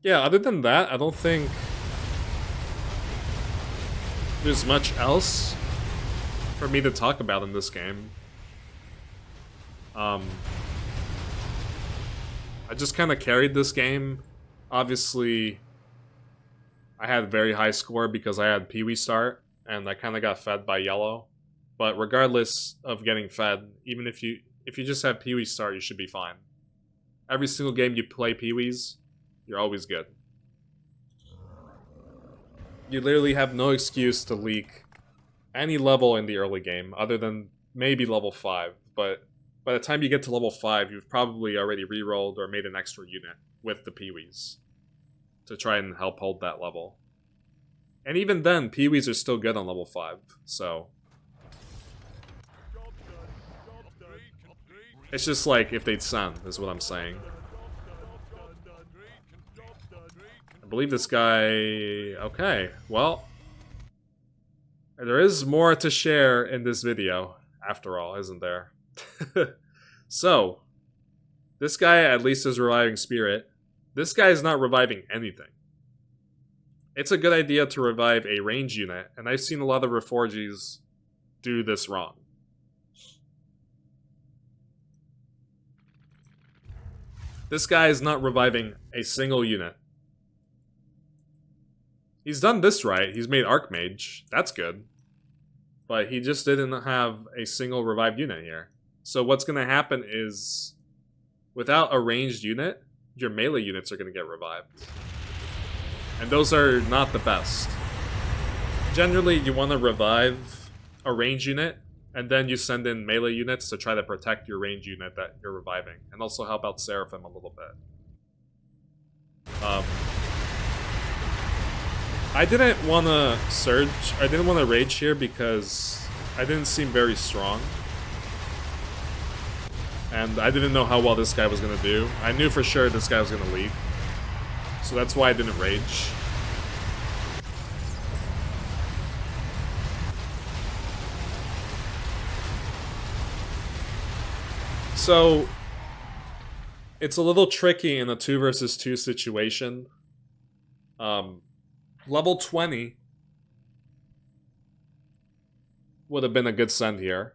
Yeah, other than that, I don't think there's much else for me to talk about in this game. I just kind of carried this game. Obviously, I had a very high score because I had Pee-wee start, and I kind of got fed by yellow. But regardless of getting fed, even if you just have Pee-wee start, you should be fine. Every single game you play Pee-wees, you're always good. You literally have no excuse to leak any level in the early game, other than maybe level 5, but by the time you get to level 5, you've probably already rerolled or made an extra unit with the Pee-wees to try and help hold that level. And even then, Pee-wees are still good on level 5, so... It's just like if they'd send, is what I'm saying. I believe this guy... Okay, well... There is more to share in this video, after all, isn't there? So, this guy at least is reviving Spirit. This guy is not reviving anything. It's a good idea to revive a range unit, and I've seen a lot of Reforgeds do this wrong. This guy is not reviving a single unit. He's done this right. He's made Archmage. That's good. But he just didn't have a single revived unit here. So what's going to happen is, without a ranged unit, your melee units are going to get revived. And those are not the best. Generally, you want to revive a ranged unit, and then you send in melee units to try to protect your ranged unit that you're reviving, and also help out Seraphim a little bit. I didn't want to surge, I didn't want to rage here because I didn't seem very strong. And I didn't know how well this guy was going to do. I knew for sure this guy was going to lead. So that's why I didn't rage. So, it's a little tricky in a 2 versus 2 situation. Level 20 would have been a good send here.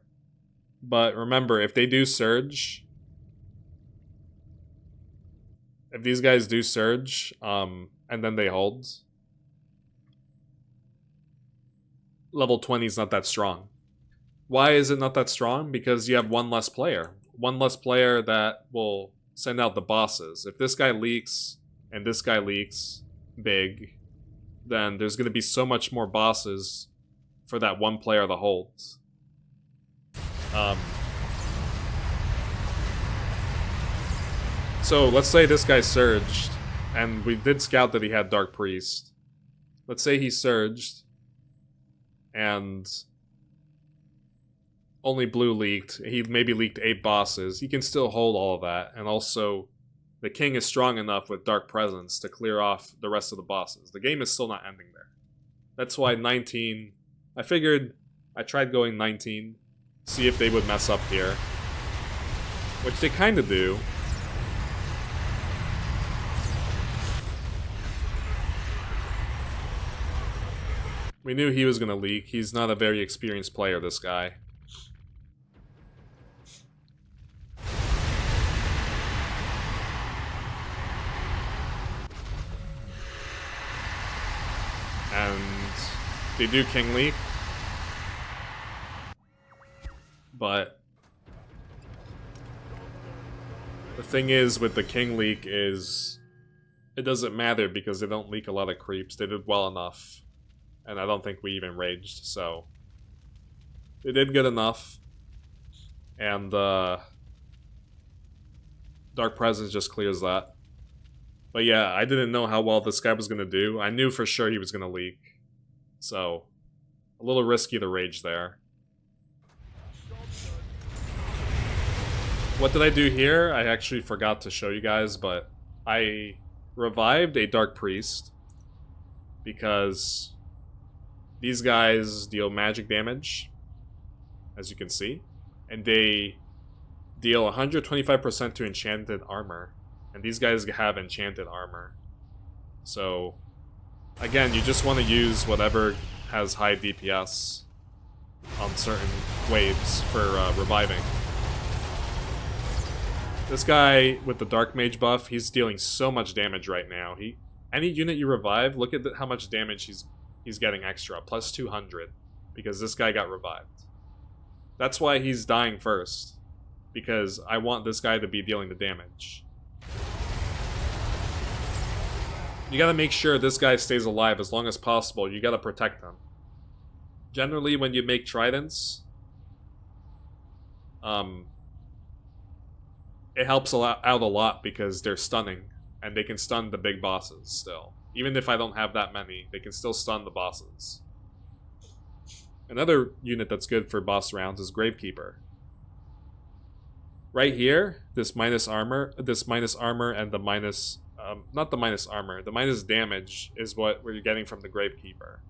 But remember, if they do surge, if these guys do surge, and then they hold, level 20 is not that strong. Why is it not that strong? Because you have one less player. One less player that will send out the bosses. If this guy leaks, and this guy leaks big, then there's going to be so much more bosses for that one player that holds. So let's say this guy surged, and we did scout that he had Dark Priest. Let's say he surged, and only blue leaked. He maybe leaked 8 bosses. He can still hold all of that, and also the king is strong enough with Dark Presence to clear off the rest of the bosses. The game is still not ending there. That's why 19... I figured I tried going 19, see if they would mess up here. Which they kind of do. We knew he was gonna leak. He's not a very experienced player, this guy. And they do King Leak. But the thing is with the King Leak is it doesn't matter because they don't leak a lot of creeps. They did well enough. And I don't think we even raged, so they did good enough. And Dark Presence just clears that. But yeah, I didn't know how well this guy was going to do. I knew for sure he was going to leak. So, a little risky to rage there. What did I do here? I actually forgot to show you guys, but I revived a Dark Priest because these guys deal magic damage, as you can see, and they deal 125% to enchanted armor. And these guys have enchanted armor. So, again, you just want to use whatever has high DPS on certain waves for reviving. This guy with the Dark Mage buff, he's dealing so much damage right now. Any unit you revive, look at how much damage he's getting extra, plus 200, because this guy got revived. That's why he's dying first, because I want this guy to be dealing the damage. You gotta make sure this guy stays alive as long as possible. You gotta protect him. Generally, when you make tridents, it helps out a lot because they're stunning, and they can stun the big bosses still. Even if I don't have that many, they can still stun the bosses. Another unit that's good for boss rounds is Gravekeeper. Right here, this minus armor, and the minus... not the minus armor, the minus damage is what we're getting from the Gravekeeper.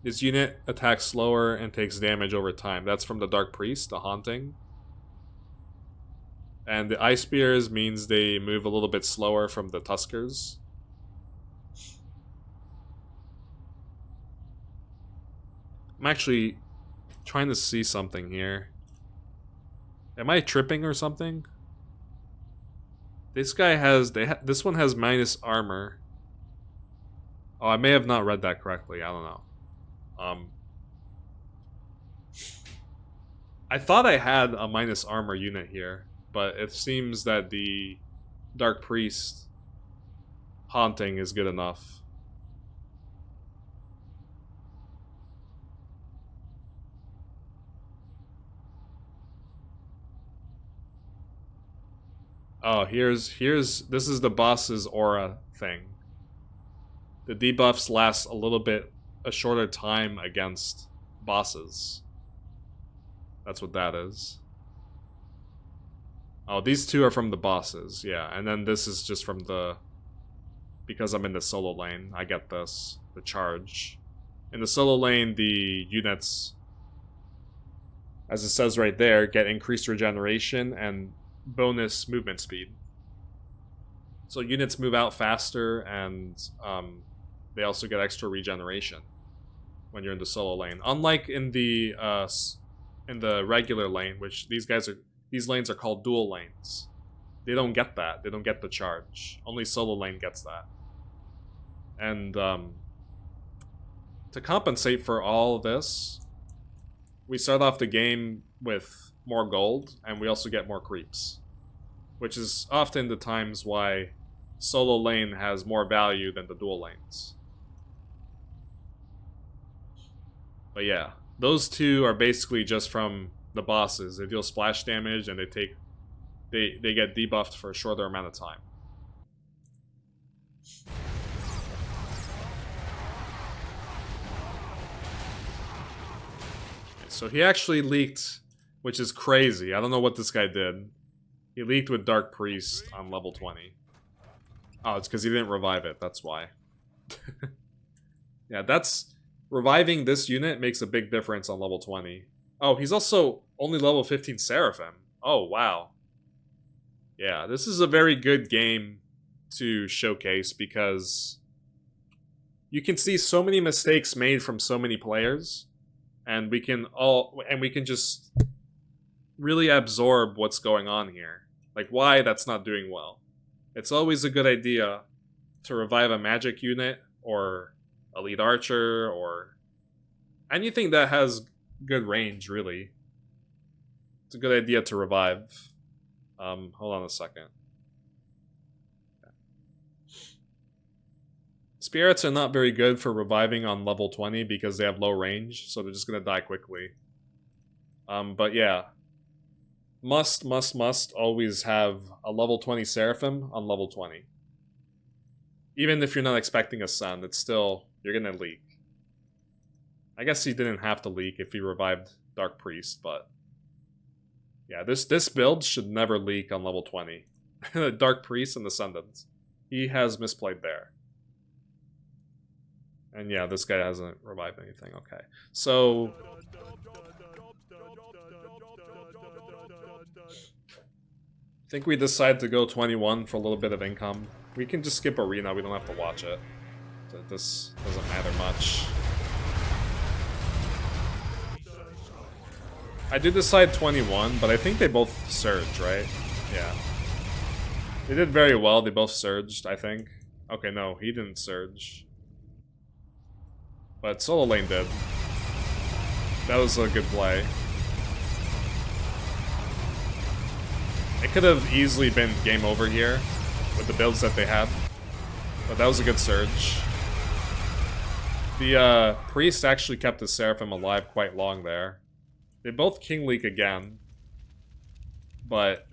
This unit attacks slower and takes damage over time. That's from the Dark Priest, the Haunting. And the Ice Spears means they move a little bit slower from the Tuskers. I'm actually trying to see something here. Am I tripping or something? This guy has... this one has minus armor. Oh, I may have not read that correctly. I don't know. I thought I had a minus armor unit here, but it seems that the Dark Priest Haunting is good enough. Oh, this is the boss's aura thing. The debuffs last a shorter time against bosses. That's what that is. Oh, these two are from the bosses, yeah. And then this is just from the... because I'm in the solo lane, I get this. The charge. In the solo lane, the units, as it says right there, get increased regeneration and bonus movement speed. So units move out faster, and they also get extra regeneration when you're in the solo lane. Unlike in the regular lane, which these lanes are called dual lanes. They don't get that. They don't get the charge. Only solo lane gets that. And to compensate for all of this, we start off the game with more gold, and we also get more creeps, which is often the times why solo lane has more value than the dual lanes. But yeah, those two are basically just from the bosses. They deal splash damage, and they get debuffed for a shorter amount of time. So he actually leaked, which is crazy. I don't know what this guy did. He leaked with Dark Priest on level 20. Oh, it's because he didn't revive it. That's why. Yeah, that's... reviving this unit makes a big difference on level 20. Oh, he's also only level 15 Seraphim. Oh, wow. Yeah, this is a very good game to showcase because you can see so many mistakes made from so many players, and we can just really absorb what's going on here. Like why that's not doing well. It's always a good idea to revive a magic unit or elite archer or anything that has good range, really. It's a good idea to revive. Hold on a second. Spirits are not very good for reviving on level 20 because they have low range, so they're just gonna die quickly. But yeah. Must always have a level 20 Seraphim on level 20. Even if you're not expecting a Sun, it's still, you're gonna leak. I guess he didn't have to leak if he revived Dark Priest, but... yeah, this build should never leak on level 20. Dark Priest and Ascendants. He has misplayed there. And yeah, this guy hasn't revived anything, okay. So... I think we decide to go 21 for a little bit of income. We can just skip Arena, we don't have to watch it. This doesn't matter much. I did decide 21, but I think they both surged, right? Yeah. They did very well, they both surged, I think. Okay, no, he didn't surge. But Solo Lane did. That was a good play. It could have easily been game over here with the builds that they had. But that was a good surge. The Priest actually kept his Seraphim alive quite long there. They both King Leak again. But...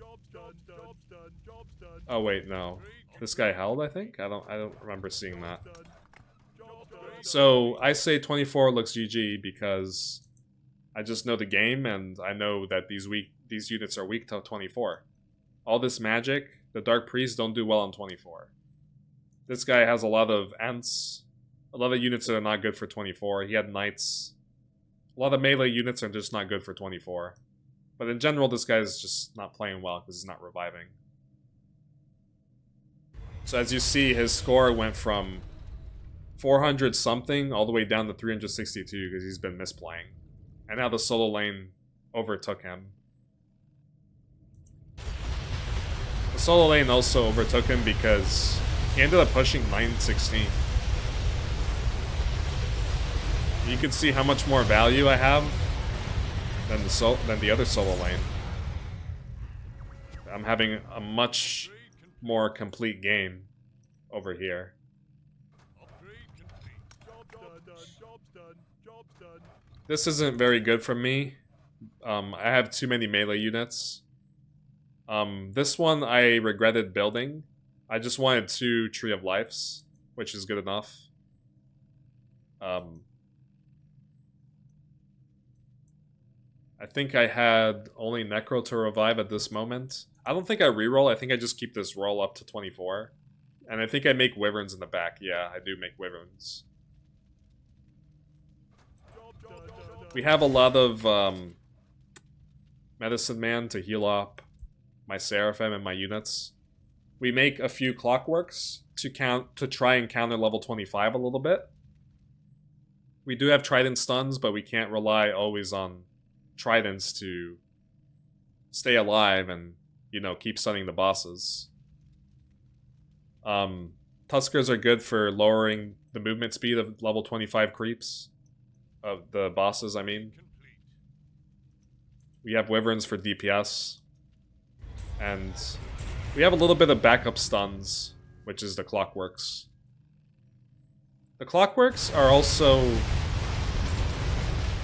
oh wait, no. This guy held, I think? I don't remember seeing that. So, I say 24 looks GG because I just know the game and I know that these units are weak to 24. All this magic, the Dark Priests don't do well on 24. This guy has a lot of Ents, a lot of units that are not good for 24. He had Knights. A lot of melee units are just not good for 24. But in general, this guy is just not playing well because he's not reviving. So as you see, his score went from 400 something all the way down to 362 because he's been misplaying. And now the solo lane overtook him. The solo lane also overtook him because he ended up pushing 916. You can see how much more value I have than the other solo lane. I'm having a much more complete game over here. This isn't very good for me. I have too many melee units. This one I regretted building. I just wanted 2 Tree of Lives, which is good enough. I think I had only Necro to revive at this moment. I don't think I reroll, I think I just keep this roll up to 24. And I think I make Wyverns in the back. Yeah, I do make Wyverns. We have a lot of Medicine Man to heal up my Seraphim and my units. We make a few Clockworks to try and counter level 25 a little bit. We do have Trident stuns, but we can't rely always on Tridents to stay alive and, you know, keep stunning the bosses. Tuskers are good for lowering the movement speed of level 25 creeps. Of the bosses, I mean. We have Wyverns for DPS. And we have a little bit of backup stuns, which is the Clockworks. The Clockworks are also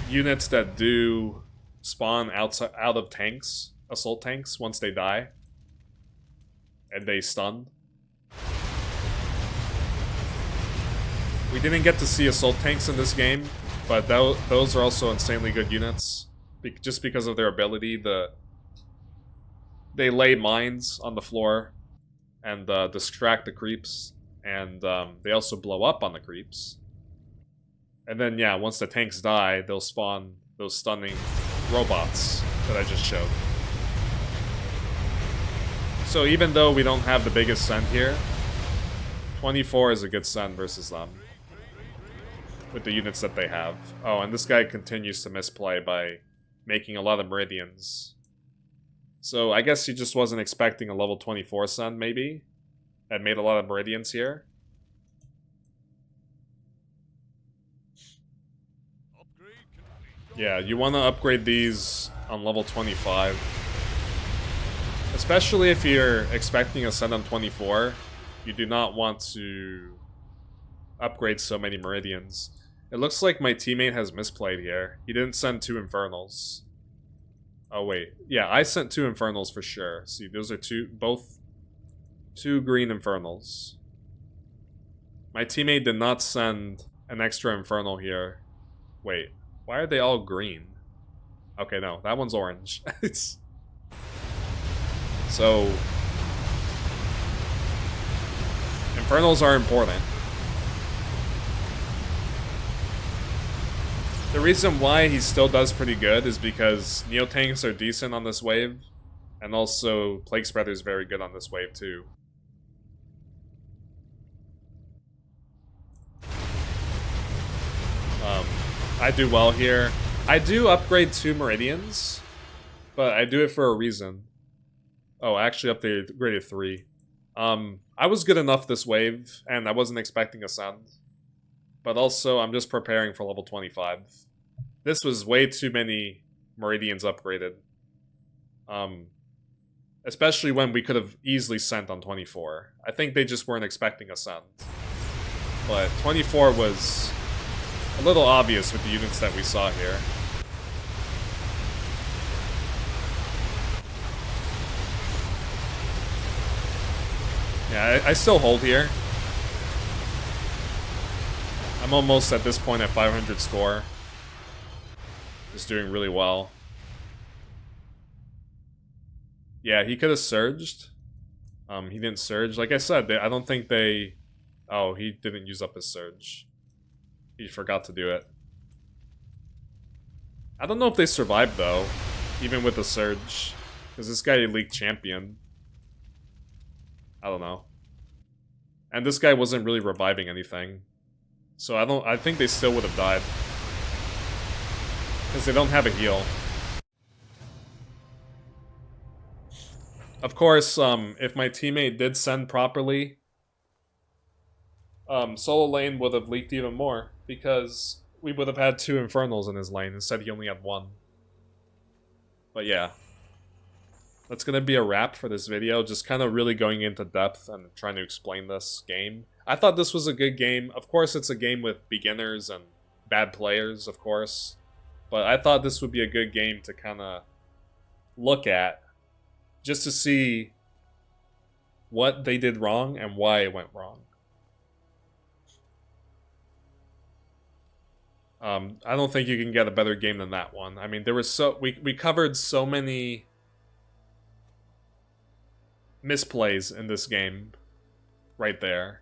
units that do spawn out of tanks, assault tanks, once they die. And they stun. We didn't get to see assault tanks in this game, but those are also insanely good units. Just because of their ability, they lay mines on the floor and distract the creeps. And they also blow up on the creeps. And then, yeah, once the tanks die, they'll spawn those stunning robots that I just showed. So even though we don't have the biggest send here, 24 is a good send versus them. With the units that they have. Oh, and this guy continues to misplay by making a lot of meridians. So I guess he just wasn't expecting a level 24 send, maybe? And made a lot of meridians here. Yeah, you want to upgrade these on level 25. Especially if you're expecting a send on 24. You do not want to upgrade so many meridians. It looks like my teammate has misplayed here. He didn't send 2 Infernals. Oh wait, yeah, I sent 2 Infernals for sure. See, those are both 2 green Infernals. My teammate did not send an extra Infernal here. Wait, why are they all green? Okay, no, that one's orange. So, Infernals are important. The reason why he still does pretty good is because Neotanks are decent on this wave, and also Plague Spreader is very good on this wave too. I do well here. I do upgrade 2 Meridians, but I do it for a reason. Oh, I actually upgraded 3. I was good enough this wave, and I wasn't expecting a send. But also, I'm just preparing for level 25. This was way too many Meridians upgraded. Especially when we could have easily sent on 24. I think they just weren't expecting a send. But 24 was a little obvious with the units that we saw here. Yeah, I still hold here. I'm almost at this point at 500 score. Just doing really well. Yeah, he could have surged. He didn't surge. Like I said, I don't think they... Oh, he didn't use up his surge. He forgot to do it. I don't know if they survived, though. Even with the surge. Because this guy leaked champion. I don't know. And this guy wasn't really reviving anything. So I think they still would have died. Because they don't have a heal. Of course, if my teammate did send properly, solo lane would have leaked even more. Because we would have had 2 Infernals in his lane. Instead, he only had 1. But yeah. That's going to be a wrap for this video, just kind of really going into depth and trying to explain this game. I thought this was a good game. Of course, it's a game with beginners and bad players, of course. But I thought this would be a good game to kind of look at, just to see what they did wrong and why it went wrong. I don't think you can get a better game than that one. I mean, there was we covered so many misplays in this game right there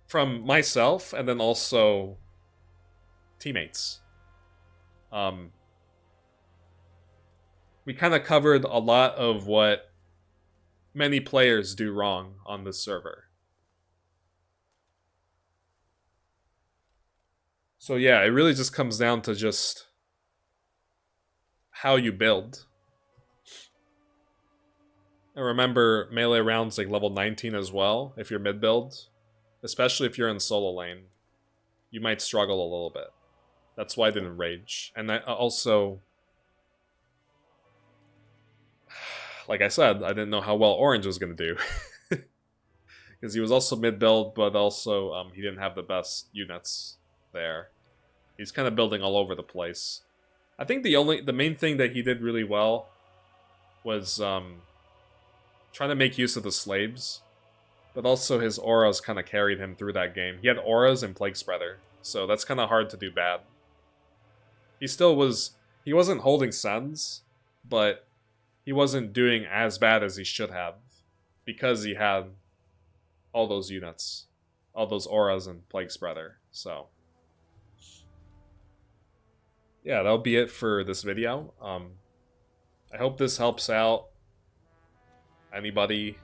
from myself and then also teammates. We kind of covered a lot of what many players do wrong on this server. So yeah, it really just comes down to just how you build. And remember, melee rounds like level 19 as well, if you're mid-build. Especially if you're in solo lane. You might struggle a little bit. That's why I didn't rage. And I also... Like I said, I didn't know how well Orange was going to do. Because he was also mid-build, but also he didn't have the best units there. He's kind of building all over the place. I think the main thing that he did really well was... trying to make use of the slaves, but also his auras kind of carried him through that game. He had auras and Plague Spreader, so that's kind of hard to do bad. He wasn't holding sends, but he wasn't doing as bad as he should have, because he had all those units, all those auras and Plague Spreader, so... Yeah, that'll be it for this video. I hope this helps out anybody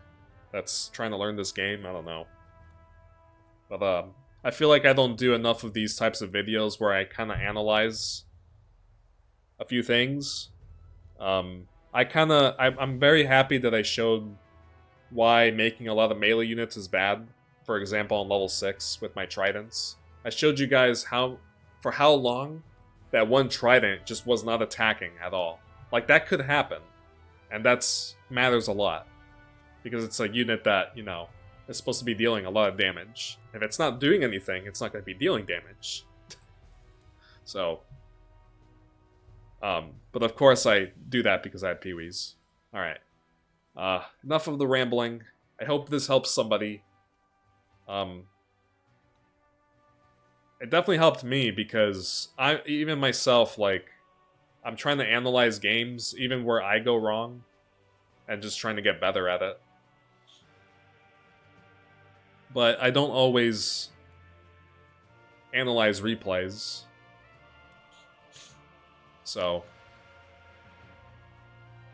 that's trying to learn this game. I don't know. But I feel like I don't do enough of these types of videos where I kind of analyze a few things. I'm very happy that I showed why making a lot of melee units is bad. For example, on level 6 with my tridents. I showed you guys for how long that one trident just was not attacking at all. Like, that could happen. And that's matters a lot. Because it's a unit that, you know, is supposed to be dealing a lot of damage. If it's not doing anything, it's not going to be dealing damage. So, but of course I do that because I have peewees. Alright. Enough of the rambling. I hope this helps somebody. It definitely helped me because even myself, like, I'm trying to analyze games, even where I go wrong, and just trying to get better at it. But I don't always analyze replays. So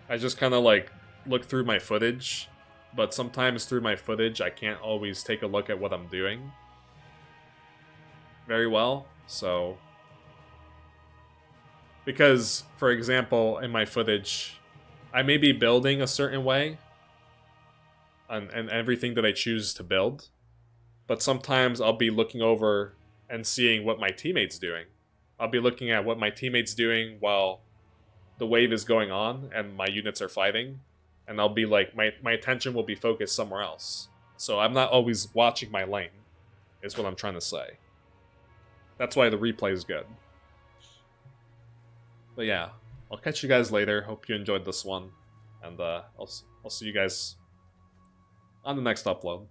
I just kind of like look through my footage, but sometimes through my footage I can't always take a look at what I'm doing very well. So because, for example, in my footage I may be building a certain way and everything that I choose to build, but sometimes I'll be looking over and seeing what my teammate's doing. I'll be looking at what my teammate's doing while the wave is going on and my units are fighting, and I'll be like, my attention will be focused somewhere else. So I'm not always watching my lane, is what I'm trying to say. That's why the replay is good. But yeah, I'll catch you guys later. Hope you enjoyed this one, and I'll see you guys on the next upload.